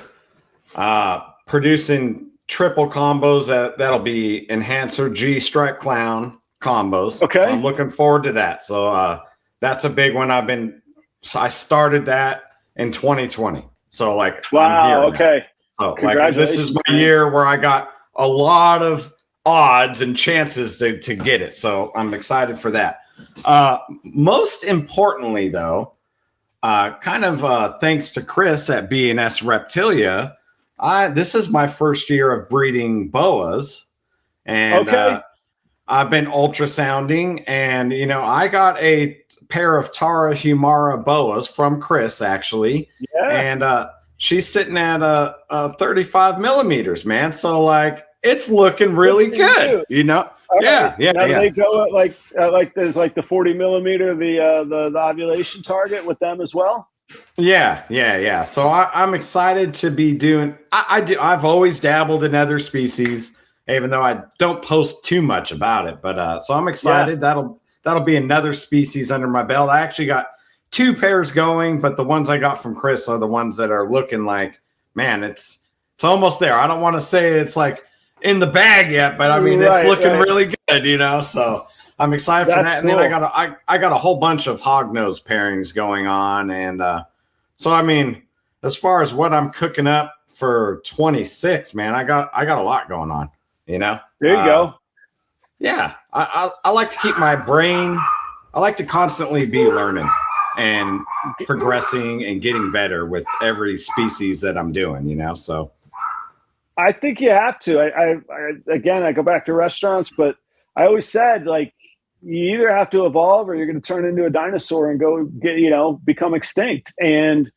producing triple combos that'll be Enhancer G Stripe Clown combos. Okay. I'm looking forward to that. So that's a big one. I started that in 2020. So like, wow. Okay. So like this is my year where I got a lot of odds and chances to get it. So I'm excited for that. Most importantly, though, thanks to Chris at B&S Reptilia, this is my first year of breeding boas, and I've been ultrasounding, and I got a pair of Tara Humara boas from Chris actually, and she's sitting at 35 millimeters, man. So like it's looking really good, Yeah. They go at there's like the 40 millimeter, the ovulation target with them as well. Yeah. So I'm excited to be doing. I've always dabbled in other species, even though I don't post too much about it. But so I'm excited. That'll be another species under my belt. I actually got 2 pairs going, but the ones I got from Chris are the ones that are looking like, man, it's almost there. I don't want to say it's like in the bag yet, but I mean it's looking really good, So I'm excited for that. And then I got a whole bunch of hognose pairings going on, and so I mean, as far as what I'm cooking up for 26, man, I got a lot going on. There you go. Yeah, I like to keep my brain. I like to constantly be learning and progressing and getting better with every species that I'm doing. So I think you have to. I go back to restaurants, but I always said, like, you either have to evolve or you're going to turn into a dinosaur and go become extinct. And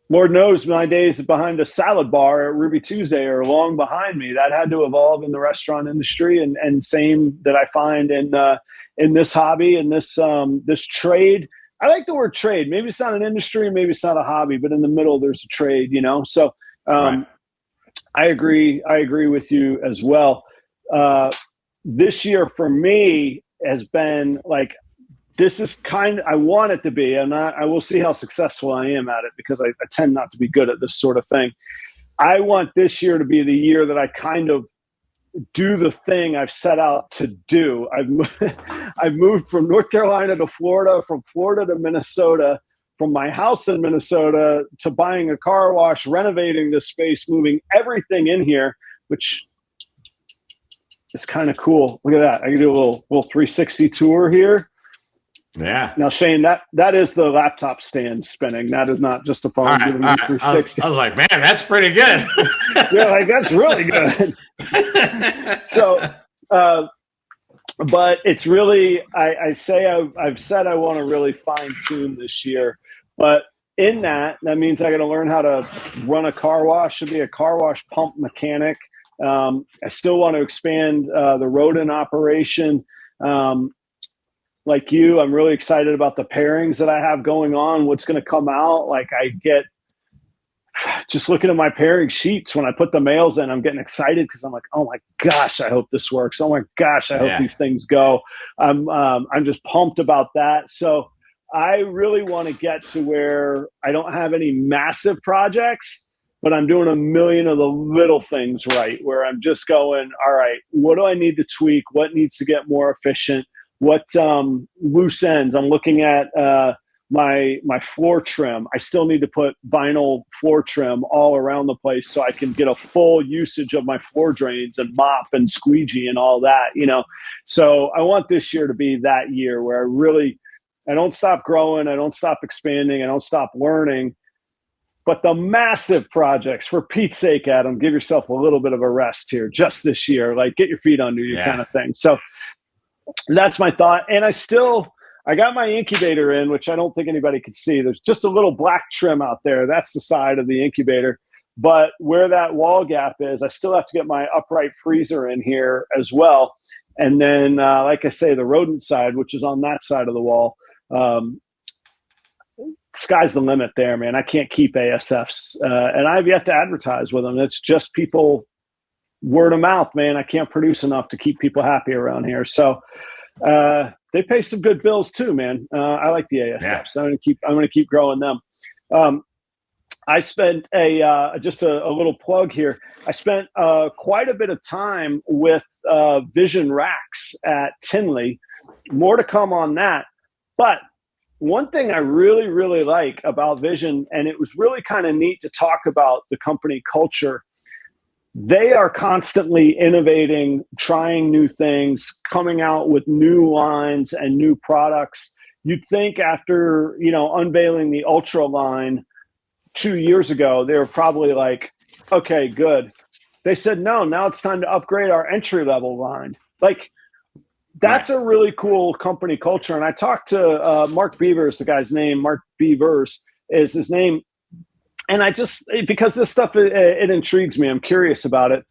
Lord knows my days behind a salad bar at Ruby Tuesday are long behind me. That had to evolve in the restaurant industry, and same that I find in this hobby and this trade. I like the word trade. Maybe it's not an industry, maybe it's not a hobby, but in the middle there's a trade. So right. I agree with you as well. This year for me has been like, this is I want it to be, and I will see how successful I am at it, because I tend not to be good at this sort of thing. I want this year to be the year that I kind of do the thing I've set out to do. I've moved from North Carolina to Florida, from Florida to Minnesota, from my house in Minnesota to buying a car wash, renovating this space, moving everything in here, which is kind of cool. Look at that. I can do a little 360 tour here. Yeah. Now, Shane, that is the laptop stand spinning. That is not just a phone doing 360. I was like, man, that's pretty good. Yeah, like that's really good. So, but it's really, I've said I want to really fine tune this year. But in that means I got to learn how to run a car wash, to be a car wash pump mechanic. I still want to expand the rodent operation. Like you, I'm really excited about the pairings that I have going on, what's going to come out. Like I get just looking at my pairing sheets when I put the males in, I'm getting excited because I'm like, oh my gosh, I hope this works. Oh my gosh, I hope these things go. I'm just pumped about that. So I really want to get to where I don't have any massive projects, but I'm doing a million of the little things right, where I'm just going, all right, what do I need to tweak? What needs to get more efficient? What loose ends? I'm looking at my floor trim. I still need to put vinyl floor trim all around the place so I can get a full usage of my floor drains and mop and squeegee and all that, So I want this year to be that year where I don't stop growing, I don't stop expanding, I don't stop learning. But the massive projects, for Pete's sake, Adam, give yourself a little bit of a rest here just this year. Like get your feet under you kind of thing. So that's my thought. And I got my incubator in, which I don't think anybody could see. There's just a little black trim out there. That's the side of the incubator. But where that wall gap is, I still have to get my upright freezer in here as well. And then, like I say, the rodent side, which is on that side of the wall, sky's the limit there, man. I can't keep ASFs. And I've yet to advertise with them. It's just people word of mouth, man. I can't produce enough to keep people happy around here. So they pay some good bills too, man. I like the ASFs. Yeah. So I'm going to keep growing them. I spent just a little plug here. I spent quite a bit of time with Vision Racks at Tinley. More to come on that. But one thing I really, really like about Vision, and it was really kind of neat to talk about the company culture. They are constantly innovating, trying new things, coming out with new lines and new products. You'd think after, unveiling the Ultra line 2 years ago, they were probably like, okay, good. They said, no, now it's time to upgrade our entry level line. Like, that's a really cool company culture. And I talked to Mark Beavers, the guy's name, Mark Beavers is his name. And because this stuff, it intrigues me. I'm curious about it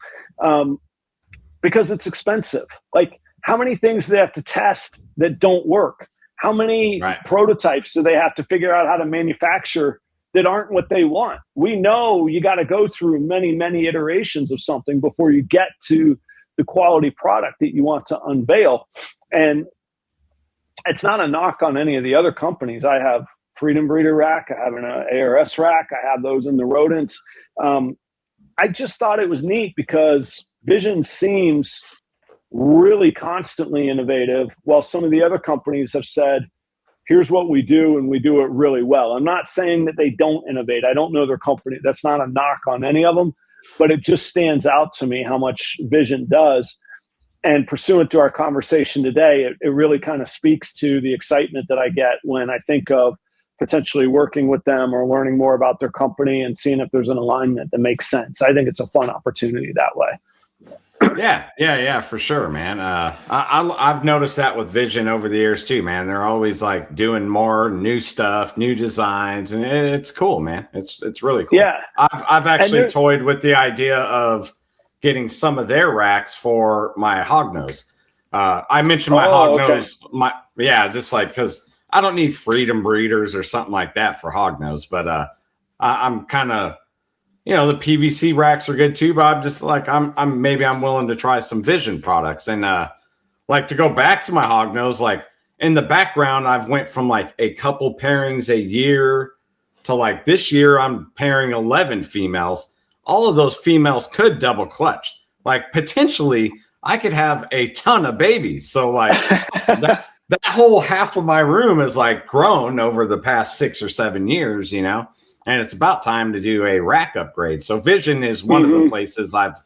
because it's expensive. Like, how many things do they have to test that don't work? How many prototypes do they have to figure out how to manufacture that aren't what they want? We know you got to go through many, many iterations of something before you get to the quality product that you want to unveil. And it's not a knock on any of the other companies. I have Freedom Breeder rack. I have an ARS rack. I have those in the rodents. I just thought it was neat because Vision seems really constantly innovative, while some of the other companies have said, here's what we do, and we do it really well. I'm not saying that they don't innovate. I don't know their company. That's not a knock on any of them, but it just stands out to me how much Vision does. And pursuant to our conversation today, it really kind of speaks to the excitement that I get when I think of potentially working with them or learning more about their company and seeing if there's an alignment that makes sense. I think it's a fun opportunity that way. Yeah, for sure, man. I've noticed that with Vision over the years too, man. They're always like doing more new stuff, new designs, and it's cool, man. It's really cool. Yeah, I've actually toyed with the idea of getting some of their racks for my hognose. I mentioned my hognose, just like because I don't need Freedom Breeders or something like that for hognose, but I'm kind of. The PVC racks are good too, but I'm just like, I'm willing to try some Vision products. And like to go back to my hognose, like in the background, I've went from like a couple pairings a year to like this year, I'm pairing 11 females. All of those females could double clutch. Like potentially I could have a ton of babies. So like that whole half of my room is like grown over the past 6 or 7 years, and it's about time to do a rack upgrade. So Vision is one of the places I've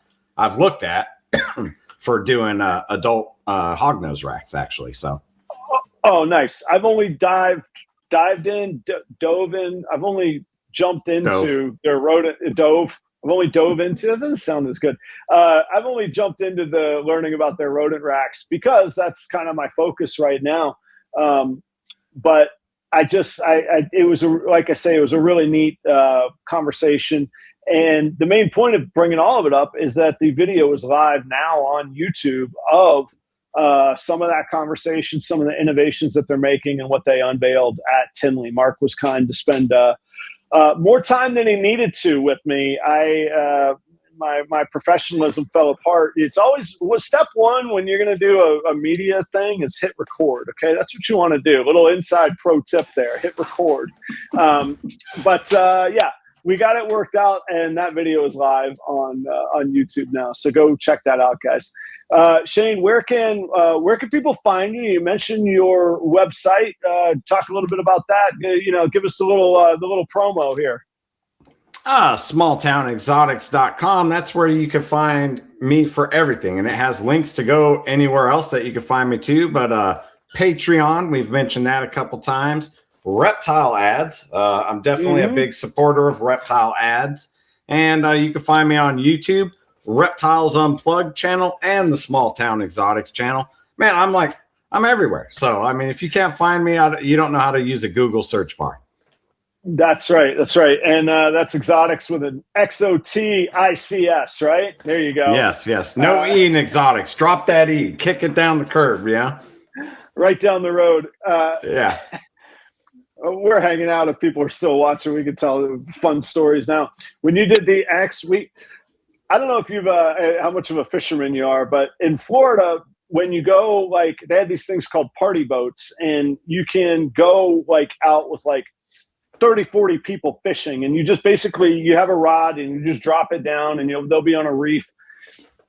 looked at for doing adult hognose racks, actually. So, oh, nice. I've only dove in. I've only jumped into their rodent dove. I've only dove into. That doesn't sound as good. I've only jumped into the learning about their rodent racks because that's kind of my focus right now. But it was a really neat conversation. And the main point of bringing all of it up is that the video is live now on YouTube of some of that conversation, some of the innovations that they're making and what they unveiled at Tinley. Mark was kind to spend more time than he needed to with me. My professionalism fell apart. It's always step one when you're going to do a media thing is hit record. Okay, that's what you want to do. A little inside pro tip there: hit record. But we got it worked out, and that video is live on YouTube now. So go check that out, guys. Shane, where can people find you? You mentioned your website. Talk a little bit about that. Give us the little promo here. Smalltownexotics.com. That's where you can find me for everything. And it has links to go anywhere else that you can find me too. But Patreon, we've mentioned that a couple times. Reptile ads. I'm definitely a big supporter of reptile ads. And you can find me on YouTube, Reptiles Unplugged channel, and the Small Town Exotics channel. Man, I'm everywhere. So, I mean, if you can't find me, you don't know how to use a Google search bar. That's right. And that's exotics with an Xotics, right? There you go. Yes. No E in exotics. Drop that E. Kick it down the curb, yeah? Right down the road. Yeah. We're hanging out. If people are still watching, we can tell fun stories now. When you did the X, I don't know if you've how much of a fisherman you are, but in Florida, when you go, like, they had these things called party boats, and you can go like out with like 30, 40 people fishing, and you just basically, you have a rod and you just drop it down, and they'll be on a reef,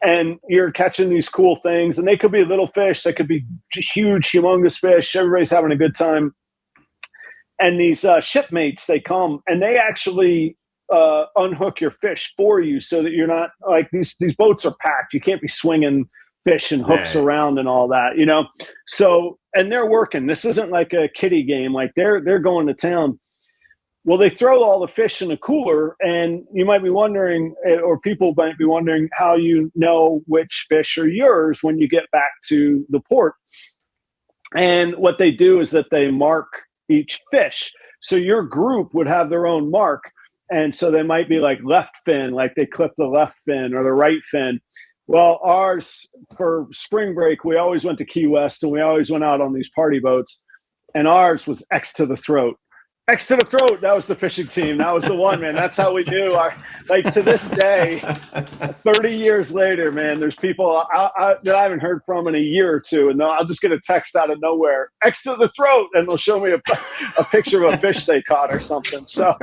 and you're catching these cool things, and they could be little fish, they could be huge, humongous fish. Everybody's having a good time. And these shipmates, they come and they actually unhook your fish for you, so that you're not like these boats are packed. You can't be swinging fish and hooks around and all that, you know. So, and they're working. This isn't like a kiddie game. Like they're going to town. Well, they throw all the fish in a cooler, and you might be wondering, or people might be wondering, how you know which fish are yours when you get back to the port. And what they do is that they mark each fish. So your group would have their own mark. And so they might be like left fin, like they clip the left fin or the right fin. Well, ours, for spring break, we always went to Key West and we always went out on these party boats. And ours was X to the throat. X to the throat. That was the fishing team. That was the one, man. That's how we knew. Like to this day, 30 years later, man, there's people that I haven't heard from in a year or two, and I'll just get a text out of nowhere, X to the throat, and they'll show me a picture of a fish they caught or something. So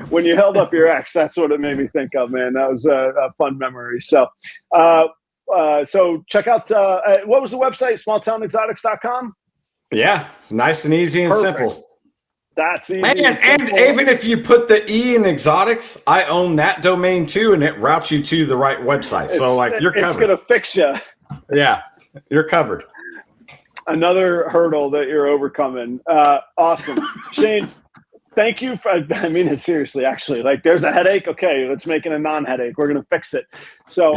when you held up your X, that's what it made me think of, man. That was a fun memory. So, so check out, what was the website? smalltownexotics.com? Yeah, nice and easy and simple. That's easy. And even if you put the E in Xotics, I own that domain too, and it routes you to the right website. So like you're covered. It's going to fix you. Yeah, you're covered. Another hurdle that you're overcoming. Awesome. Shane, thank you. I mean it seriously, actually. Like there's a headache. Okay, let's make it a non-headache. We're going to fix it. So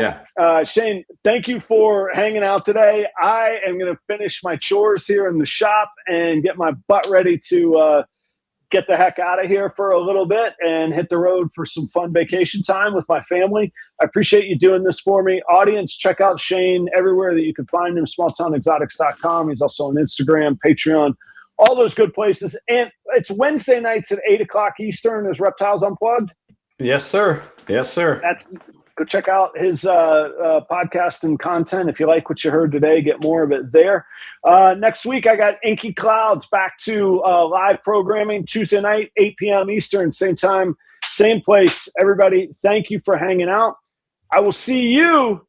Shane, thank you for hanging out today. I am going to finish my chores here in the shop and get my butt ready to get the heck out of here for a little bit and hit the road for some fun vacation time with my family. I appreciate you doing this for me. Audience, check out Shane everywhere that you can find him, smalltownexotics.com. He's also on Instagram, Patreon, all those good places. And it's Wednesday nights at 8 o'clock Eastern. Is Reptiles Unplugged? Yes, sir. Yes, sir. Go check out his podcast and content. If you like what you heard today, get more of it there. Next week, I got Inky Clouds back to live programming Tuesday night, 8 p.m. Eastern, same time, same place. Everybody, thank you for hanging out. I will see you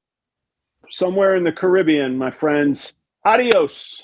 somewhere in the Caribbean, my friends. Adios.